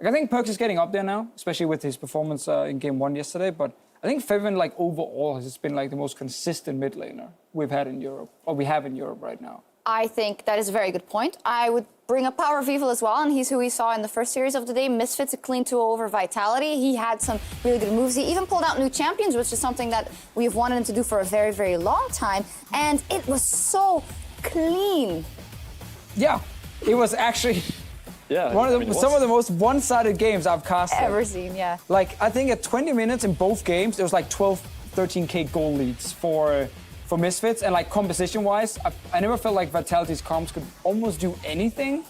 Speaker 6: like, I think Perkz is getting up there now, especially with his performance in game 1 yesterday. But I think Febiven, like overall, has just been like the most consistent mid laner we've had in Europe, or we have in Europe right now.
Speaker 5: I think that is a very good point. I would bring up Power of Evil as well, and he's who we saw in the first series of the day. Misfits, a clean 2 over Vitality. He had some really good moves. He even pulled out new champions, which is something that we've wanted him to do for a very, very long time. And it was so clean.
Speaker 6: Yeah, it was actually some of the most one-sided games I've casted.
Speaker 5: Ever seen, yeah.
Speaker 6: Like, I think at 20 minutes in both games, there was like 12, 13K goal leads for Misfits. And like composition-wise, I never felt like Vitality's comps could almost do anything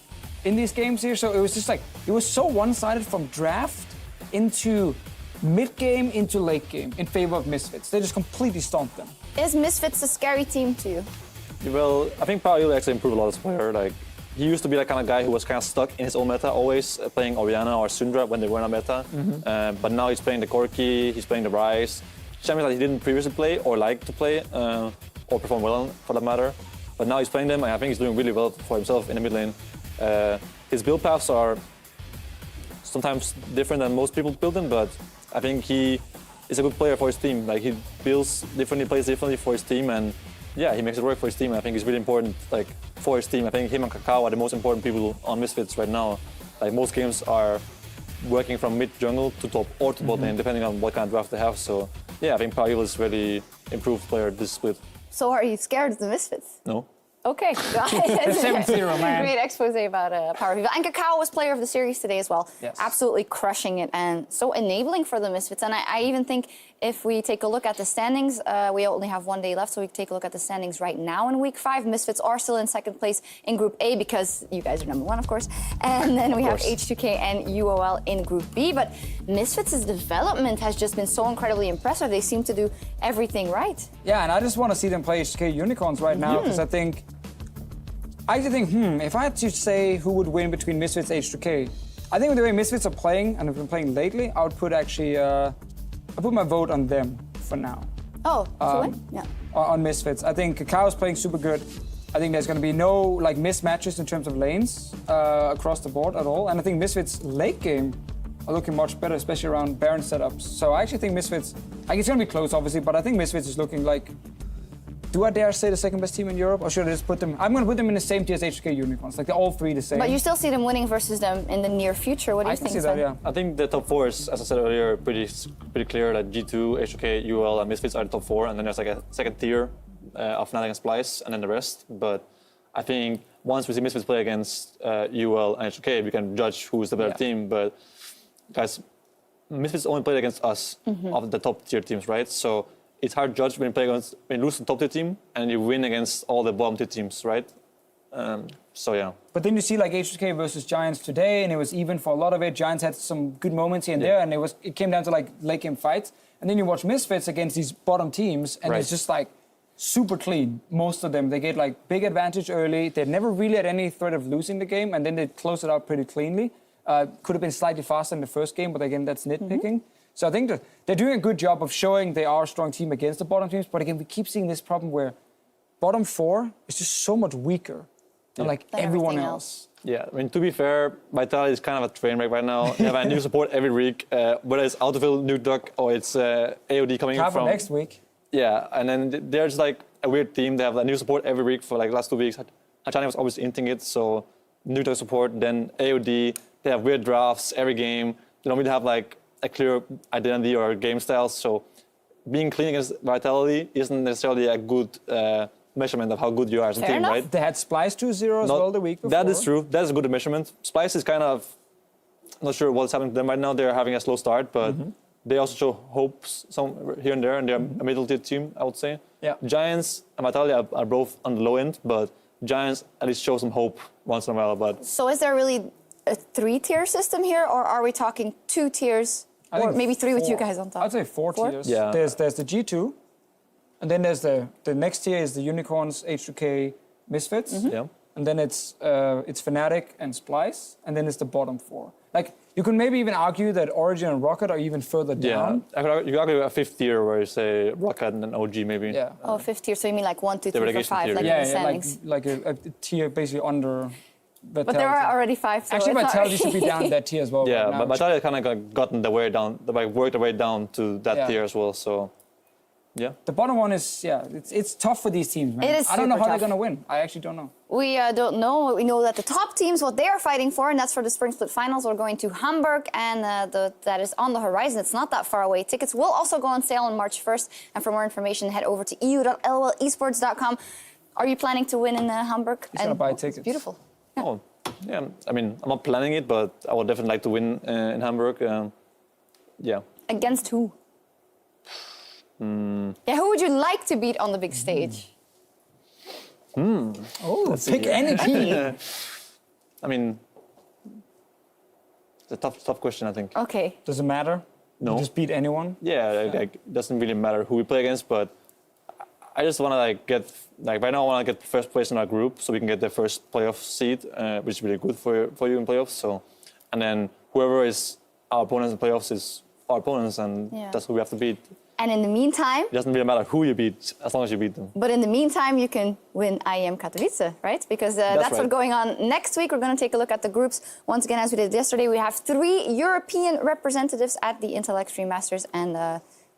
Speaker 6: in these games here. So it was just like, it was so one-sided from draft into mid-game into late game in favor of Misfits. They just completely stomped them.
Speaker 5: Is Misfits a scary team to you?
Speaker 7: Well, I think Paul actually improved a lot as a player. Like, he used to be that kind of guy who was kind of stuck in his own meta, always playing Orianna or Syndra when they were in a meta. But now he's playing the Corki, he's playing the Ryze, champions that he didn't previously play or like to play, or perform well on, for that matter. But now he's playing them, and I think he's doing really well for himself in the mid lane. His build paths are sometimes different than most people build them, but I think he is a good player for his team. Like, he builds differently, plays differently for his team, and yeah, he makes it work for his team. I think he's really important, like, for his team. I think him and Kakao are the most important people on Misfits right now. Like, most games are working from mid jungle to top or to bot lane, depending on what kind of draft they have. So yeah, I think Paul is really improved player this split.
Speaker 5: So are you scared of the Misfits?
Speaker 7: No.
Speaker 5: Okay, got it.
Speaker 6: 7-0, man.
Speaker 5: Great expose about Power Viva. And Kakao was player of the series today as well.
Speaker 6: Yes.
Speaker 5: Absolutely crushing it and so enabling for the Misfits. And I even think if we take a look at the standings, we only have 1 day left, so we take a look at the standings right now in week 5. Misfits are still in second place in Group A because you guys are number 1, of course. And then we have H2K and UOL in Group B. But Misfits' development has just been so incredibly impressive. They seem to do everything right.
Speaker 6: Yeah, and I just want to see them play H2K Unicorns right now because I actually think, if I had to say who would win between Misfits and H2K, I think with the way Misfits are playing and have been playing lately, I would put actually, I put my vote on them for now.
Speaker 5: Oh, to win? Yeah.
Speaker 6: On Misfits. I think Kakao's playing super good. I think there's going to be no like mismatches in terms of lanes across the board at all. And I think Misfits' late game are looking much better, especially around Baron setups. So I actually think Misfits, like, it's going to be close, obviously, but I think Misfits is looking like, do I dare say the second best team in Europe, or should I just put them? I'm going to put them in the same tier as H2K Unicorns. Like, they're all three the same.
Speaker 5: But you still see them winning versus them in the near future. What do you
Speaker 6: I
Speaker 5: think?
Speaker 6: can see that,
Speaker 5: Sven?
Speaker 6: yeah.
Speaker 7: I think the top 4 is, as I said earlier, pretty clear that G2, H2K, UL, and Misfits are the top 4, and then there's like a second tier of Fnatic and Splice, and then the rest. But I think once we see Misfits play against UL and H2K, we can judge who's the better team. But guys, Misfits only played against us of the top tier teams, right? So it's hard to judge when you lose the top tier team and you win against all the bottom tier teams, right? So yeah.
Speaker 6: But then you see like H2K versus Giants today, and it was even for a lot of it. Giants had some good moments here and there, and it came down to like late game fights. And then you watch Misfits against these bottom teams, and it's just like super clean. Most of them, they get like big advantage early. They never really had any threat of losing the game, and then they close it out pretty cleanly. Could have been slightly faster in the first game, but again, that's nitpicking. So I think that they're doing a good job of showing they are a strong team against the bottom teams. But again, we keep seeing this problem where bottom 4 is just so much weaker than like everyone else.
Speaker 7: Yeah, I mean, to be fair, Vitality is kind of a train wreck right now. They have a new support every week, whether it's Autofill, Nuke Duck, or it's AOD coming in from...
Speaker 6: next week.
Speaker 7: Yeah, and then there's like a weird team. They have a new support every week for like last 2 weeks. Achani was always inting it, so Nuke Duck support, then AOD. They have weird drafts every game. They don't really have like a clear identity or game style, so being clean against Vitality isn't necessarily a good measurement of how good you are as a team, right?
Speaker 6: They had Splice 2-0 as well the week before.
Speaker 7: That is true. That is a good measurement. Splice is kind of not sure what's happening to them right now. They're having a slow start, but they also show hopes some here and there, and they're a middle-tier team, I would say.
Speaker 6: Yeah.
Speaker 7: Giants and Vitality are both on the low end, but Giants at least show some hope once in a while. But
Speaker 5: So is there really a 3-tier system here, or are we talking 2 tiers? Or maybe 3 with you guys on top?
Speaker 6: I'd say 4 tiers.
Speaker 7: Yeah.
Speaker 6: There's the G2, and then there's the next tier is the Unicorns, H2K, Misfits.
Speaker 7: yeah.
Speaker 6: And then it's Fnatic and Splice, and then it's the bottom 4. Like, you can maybe even argue that Origin and Rocket are even further down.
Speaker 7: Yeah, you could argue a 5th tier where you say Rocket and then OG maybe.
Speaker 6: Yeah.
Speaker 5: Oh, 5th tier, so you mean like 1, 2, 3, 4,
Speaker 7: relegation
Speaker 5: 5,
Speaker 7: tier.
Speaker 5: like in the standings.
Speaker 6: like a tier basically under Vitality.
Speaker 5: But there are already 5, so
Speaker 6: Actually,
Speaker 5: it's not
Speaker 6: Vitality should be down in that tier as well.
Speaker 7: Yeah,
Speaker 6: right now.
Speaker 7: but Vitality kind of gotten the way down, worked their way down to that tier as well. So, yeah.
Speaker 6: The bottom one is, it's tough for these teams, man.
Speaker 5: It is
Speaker 6: I don't know
Speaker 5: super
Speaker 6: how they're
Speaker 5: tough.
Speaker 6: going to win. I actually don't know.
Speaker 5: We don't know. We know that the top teams, what they are fighting for, and that's for the Spring Split Finals. We're going to Hamburg, and that is on the horizon. It's not that far away. Tickets will also go on sale on March 1st. And for more information, head over to eu.lolesports.com. Are you planning to win in Hamburg?
Speaker 6: He's going to buy tickets.
Speaker 5: It's beautiful.
Speaker 7: Oh, yeah. I mean, I'm not planning it, but I would definitely like to win in Hamburg. Yeah.
Speaker 5: Against who? Yeah, who would you like to beat on the big stage?
Speaker 6: Oh, pick any team.
Speaker 7: I mean, it's a tough question, I think.
Speaker 5: Okay.
Speaker 6: Does it matter?
Speaker 7: No.
Speaker 6: You just beat anyone?
Speaker 7: Yeah, like it doesn't really matter who we play against, but I just want to get right now I want to get first place in our group so we can get the first playoff seed, which is really good for you in playoffs. So, and then whoever is our opponents in playoffs is our opponents, and that's who we have to beat.
Speaker 5: And in the meantime,
Speaker 7: It doesn't really matter who you beat as long as you beat them.
Speaker 5: but in the meantime, you can win IEM Katowice, right? Because that's
Speaker 7: right.
Speaker 5: what's going on next week. We're going to take a look at the groups. Once again, as we did yesterday, we have 3 European representatives at the Intel Extreme Masters, and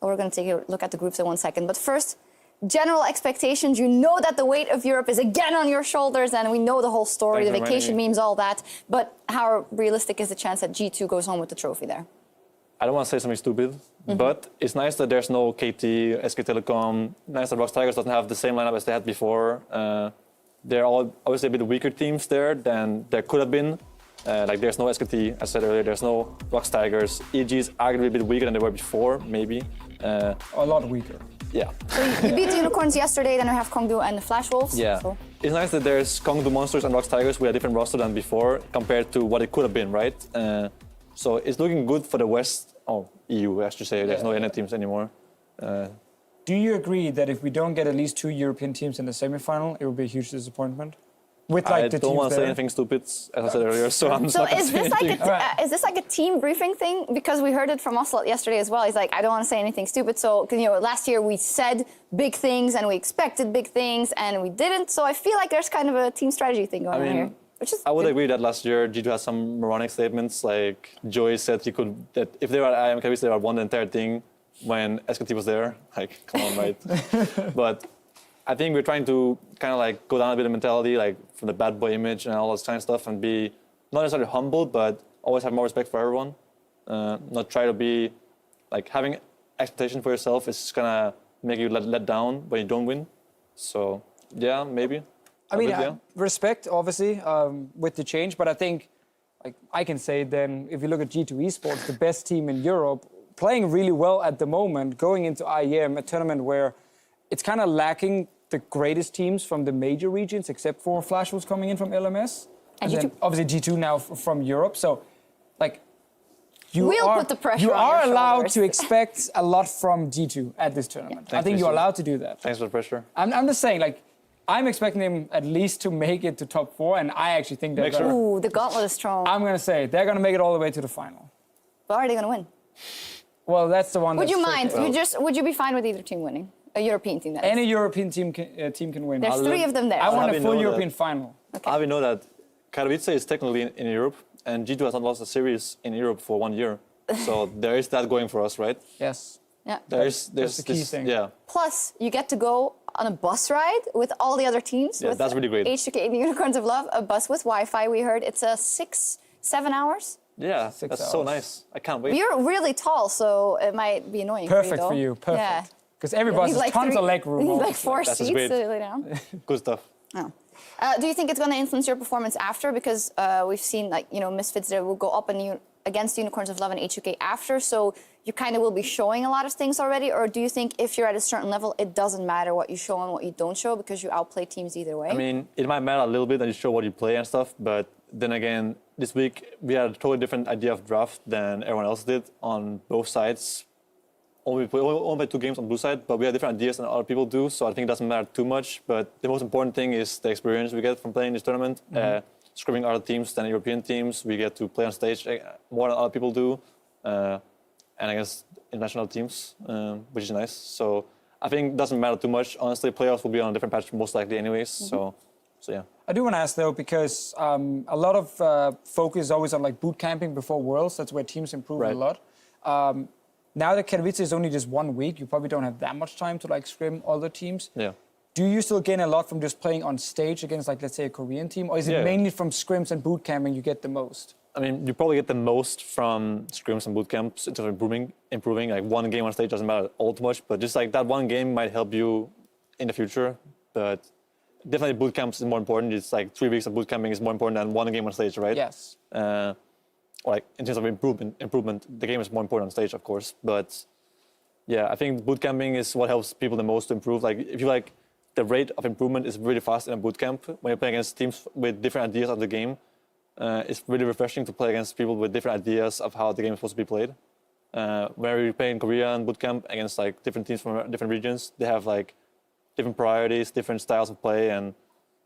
Speaker 5: we're going to take a look at the groups in 1 second. But first, general expectations. You know that the weight of Europe is again on your shoulders, and we know the whole story, the vacation memes, all that. But how realistic is the chance that G2 goes home with the trophy there?
Speaker 7: I don't want to say something stupid, but it's nice that there's no KT, SK Telecom. Nice that Rocks Tigers doesn't have the same lineup as they had before. They're all obviously a bit weaker teams there than there could have been. Like there's no SKT, as I said earlier, there's no Rocks Tigers. EG is arguably a bit weaker than they were before, maybe.
Speaker 6: A lot weaker.
Speaker 7: Yeah.
Speaker 5: So you beat the Unicorns yesterday, then we have Kongdu and the Flash Wolves.
Speaker 7: Yeah.
Speaker 5: So.
Speaker 7: It's nice that there's Kongdu Monsters and Rocks Tigers with a different roster than before compared to what it could have been, right? So it's looking good for the West, EU, I should say. There's no NA teams anymore.
Speaker 6: Do you agree that if we don't get at least 2 European teams in the semifinal, it will be a huge disappointment? With
Speaker 7: I
Speaker 6: the
Speaker 7: don't
Speaker 6: teams
Speaker 7: want to say
Speaker 6: there?
Speaker 7: anything stupid, as I said earlier, so I'm
Speaker 5: So
Speaker 7: not going to
Speaker 5: is
Speaker 7: say
Speaker 5: this
Speaker 7: anything.
Speaker 5: is this like a team briefing thing? Because we heard it from Ocelot yesterday as well. He's like, I don't want to say anything stupid. So last year we said big things and we expected big things and we didn't. So I feel like there's kind of a team strategy thing going on here. Which is
Speaker 7: I would
Speaker 5: good.
Speaker 7: agree that last year G2 had some moronic statements. Like Joey said that if they were at IM Katowice, they would have won the entire thing when SKT was there. Like, come on, right? But I think we're trying to kind of like go down a bit of mentality, like from the bad boy image and all this kind of stuff, and be not necessarily humble, but always have more respect for everyone. Not try to be like having expectation for yourself is gonna make you let down when you don't win. So yeah, maybe.
Speaker 6: I mean, respect, obviously, with the change, but I think, like I can say then, if you look at G2 Esports, the best team in Europe, playing really well at the moment, going into IEM, a tournament where it's kind of lacking the greatest teams from the major regions, except for Flash was coming in from LMS.
Speaker 5: And
Speaker 6: then obviously G2 now from Europe. So, like,
Speaker 5: put the pressure
Speaker 6: you
Speaker 5: on
Speaker 6: are
Speaker 5: your
Speaker 6: allowed
Speaker 5: shoulders.
Speaker 6: to expect a lot from G2 at this tournament.
Speaker 7: Yeah.
Speaker 6: I think you're allowed to do that.
Speaker 7: Thanks for the pressure.
Speaker 6: I'm just saying, like, I'm expecting them at least to make it to top 4, and I actually think they're gonna,
Speaker 5: Ooh, the gauntlet is strong.
Speaker 6: I'm going to say they're going to make it all the way to the final.
Speaker 5: But are they going to win?
Speaker 6: Well, that's the one.
Speaker 5: Would
Speaker 6: that's
Speaker 5: you mind?
Speaker 6: tricky.
Speaker 5: Would you be fine with either team winning? A European team, that is.
Speaker 6: Any European team can win.
Speaker 5: There's 3 of them there.
Speaker 6: I want
Speaker 7: I'll
Speaker 6: a
Speaker 7: have
Speaker 6: full
Speaker 7: you know
Speaker 6: European final.
Speaker 7: I will know that Katowice is technically in Europe, and G2 has not lost a series in Europe for 1 year. So there is that going for us, right?
Speaker 6: Yes.
Speaker 5: Yeah.
Speaker 7: There's
Speaker 6: the key thing.
Speaker 7: Yeah.
Speaker 5: Plus, you get to go on a bus ride with all the other teams.
Speaker 7: Yeah,
Speaker 5: with
Speaker 7: that's really great.
Speaker 5: H2K and the Unicorns of Love, a bus with Wi-Fi. We heard it's 6-7 hours.
Speaker 7: Yeah,
Speaker 6: 6
Speaker 7: that's so
Speaker 6: hours.
Speaker 7: nice. I can't wait.
Speaker 5: You're really tall, so it might be annoying
Speaker 6: Perfect
Speaker 5: for you.
Speaker 6: Perfect.
Speaker 5: Yeah.
Speaker 6: Because every bus has tons of leg room.
Speaker 5: You need like
Speaker 6: obviously.
Speaker 5: 4
Speaker 7: That's
Speaker 5: seats
Speaker 7: great.
Speaker 5: to lay down.
Speaker 7: Good stuff.
Speaker 5: Oh. Do you think it's going to influence your performance after? Because we've seen, like, Misfits that will go up and against Unicorns of Love and H2K after, so you kind of will be showing a lot of things already? Or do you think if you're at a certain level, it doesn't matter what you show and what you don't show because you outplay teams either way?
Speaker 7: I mean, it might matter a little bit that you show what you play and stuff, but then again, this week we had a totally different idea of draft than everyone else did on both sides. Only play 2 games on blue side, but we have different ideas than other people do, so I think it doesn't matter too much. But the most important thing is the experience we get from playing this tournament. Scrimming other teams than European teams. We get to play on stage more than other people do, and against international teams, which is nice. So I think it doesn't matter too much. Honestly, playoffs will be on a different patch most likely anyways, so yeah.
Speaker 6: I do want to ask though, because a lot of focus is always on like boot camping before Worlds. That's where teams improve a lot. Now that Katowice is only just 1 week, you probably don't have that much time to like scrim other teams.
Speaker 7: Yeah.
Speaker 6: Do you still gain a lot from just playing on stage against, like, let's say, a Korean team? Or is it mainly from scrims and boot camping you get the most?
Speaker 7: I mean, you probably get the most from scrims and boot camps in terms of improving. Like 1 game on stage doesn't matter all too much, but just like that 1 game might help you in the future. But definitely boot camps is more important. It's like 3 weeks of boot camping is more important than 1 game on stage, right?
Speaker 6: Yes.
Speaker 7: Like in terms of improvement, the game is more important on stage, of course. But yeah, I think boot camping is what helps people the most to improve. Like if you like, the rate of improvement is really fast in a boot camp when you're playing against teams with different ideas of the game. It's really refreshing to play against people with different ideas of how the game is supposed to be played. When we play in Korea and bootcamp against like different teams from different regions, they have like different priorities, different styles of play, and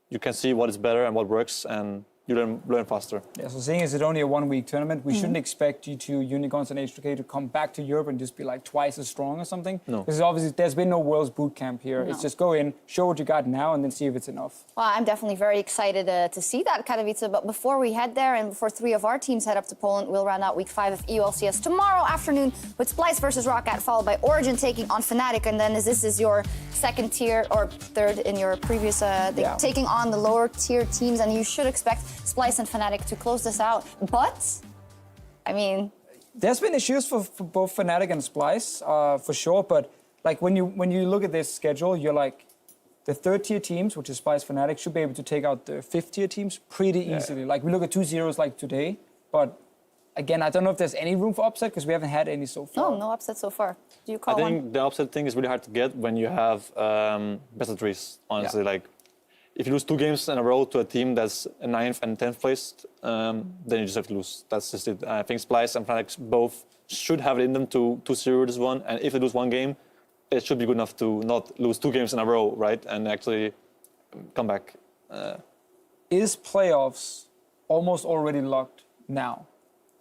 Speaker 7: you can see what is better and what works, and you learn faster.
Speaker 6: Yeah, so seeing as it's only a 1-week tournament, we shouldn't expect G2, Unicorns, and H2K to come back to Europe and just be like twice as strong or something.
Speaker 7: No.
Speaker 6: Because obviously there's been no Worlds boot camp here.
Speaker 5: No.
Speaker 6: It's just go in, show what you got now, and then see if it's enough.
Speaker 5: Well, I'm definitely very excited to see that, Katowice. But before we head there and before 3 of our teams head up to Poland, we'll round out week 5 of EU LCS tomorrow afternoon with Splice versus Roccat, followed by Origin taking on Fnatic. And then this is your second tier or third in your previous, taking on the lower tier teams. And you should expect Splice and Fnatic to close this out. But, I mean...
Speaker 6: There's been issues for both Fnatic and Splice, for sure. But like when you look at this schedule, you're like, the 3rd-tier teams, which is Splice, Fnatic, should be able to take out the 5th-tier teams pretty easily. Like we look at 2-0s like today, but again, I don't know if there's any room for upset because we haven't had any so far.
Speaker 5: No upset so far. Do you call
Speaker 7: I
Speaker 5: one?
Speaker 7: think the upset thing is really hard to get when you have best of 3s, honestly.
Speaker 6: Yeah.
Speaker 7: Like, if you lose 2 games in a row to a team that's 9th and 10th placed, then you just have to lose. That's just it. I think Splice and Fnatic both should have it in them to 2-0 this one. And if they lose 1 game, it should be good enough to not lose 2 games in a row, right? And actually come back.
Speaker 6: Is playoffs almost already locked now?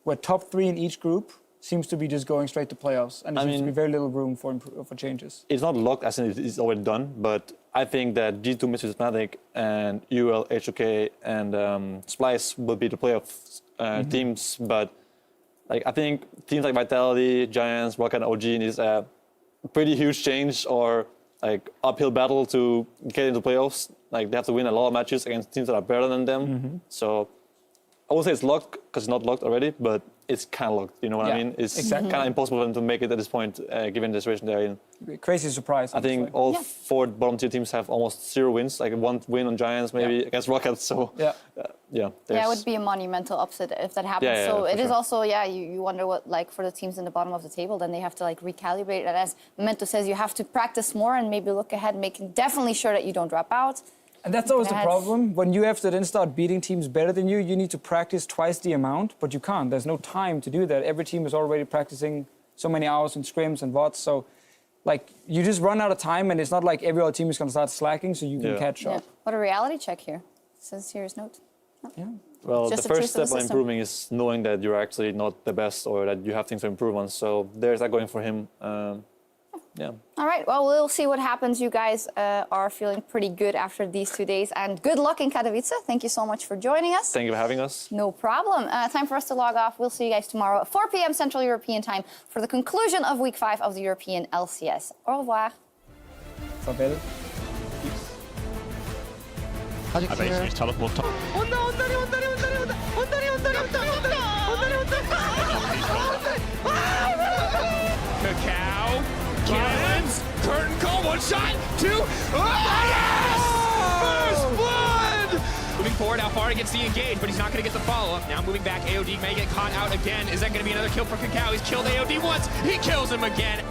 Speaker 6: Where top 3 in each group seems to be just going straight to playoffs, and there seems to be very little room for changes.
Speaker 7: It's not locked as in it's already done, but I think that G2 misses Fnatic and UL, H2K, and Splice will be the playoff teams. But like I think teams like Vitality, Giants, Rocket, and OG needs a pretty huge change or like uphill battle to get into playoffs. Like they have to win a lot of matches against teams that are better than them. So I would say it's locked because it's not locked already, but it's kind of locked. You know what I mean? It's kind of impossible for them to make it at this point, given the situation they're in.
Speaker 6: Crazy surprise.
Speaker 7: I think all 4 bottom tier teams have almost 0 wins, like 1 win on Giants maybe against Rockets. So
Speaker 5: yeah, it would be a monumental upset if that happens. So it is also, you wonder what, like, for the teams in the bottom of the table, then they have to like recalibrate. And as Memento says, you have to practice more and maybe look ahead, making definitely sure that you don't drop out.
Speaker 6: And that's always the problem. When you have to then start beating teams better than you, you need to practice twice the amount, but you can't. There's no time to do that. Every team is already practicing so many hours in scrims and VODs. So, like, you just run out of time, and it's not like every other team is going to start slacking, so you can catch up.
Speaker 5: What a reality check here. Says serious note.
Speaker 6: Yeah.
Speaker 7: Well,
Speaker 5: Just
Speaker 7: the
Speaker 5: a
Speaker 7: first
Speaker 5: taste of the
Speaker 7: step on
Speaker 5: system.
Speaker 7: improving is knowing that you're actually not the best or that you have things to improve on. So there's that going for him.
Speaker 5: All right, well, we'll see what happens. You guys are feeling pretty good after these 2 days. And good luck in Katowice. Thank you so much for joining us.
Speaker 7: Thank you for having us.
Speaker 5: No problem. Time for us to log off. We'll see you guys tomorrow at 4 p.m. Central European Time for the conclusion of Week 5 of the European LCS. Au revoir.
Speaker 6: Farvel.
Speaker 8: I basically just teleport top. Cacao, Cannons, curtain call, 1 shot, 2, yes! First blood! Moving forward, Alfaro gets the engage, but he's not going to get the follow-up. Now moving back, AOD may get caught out again. Is that going to be another kill for Cacao? He's killed AOD once, he kills him again.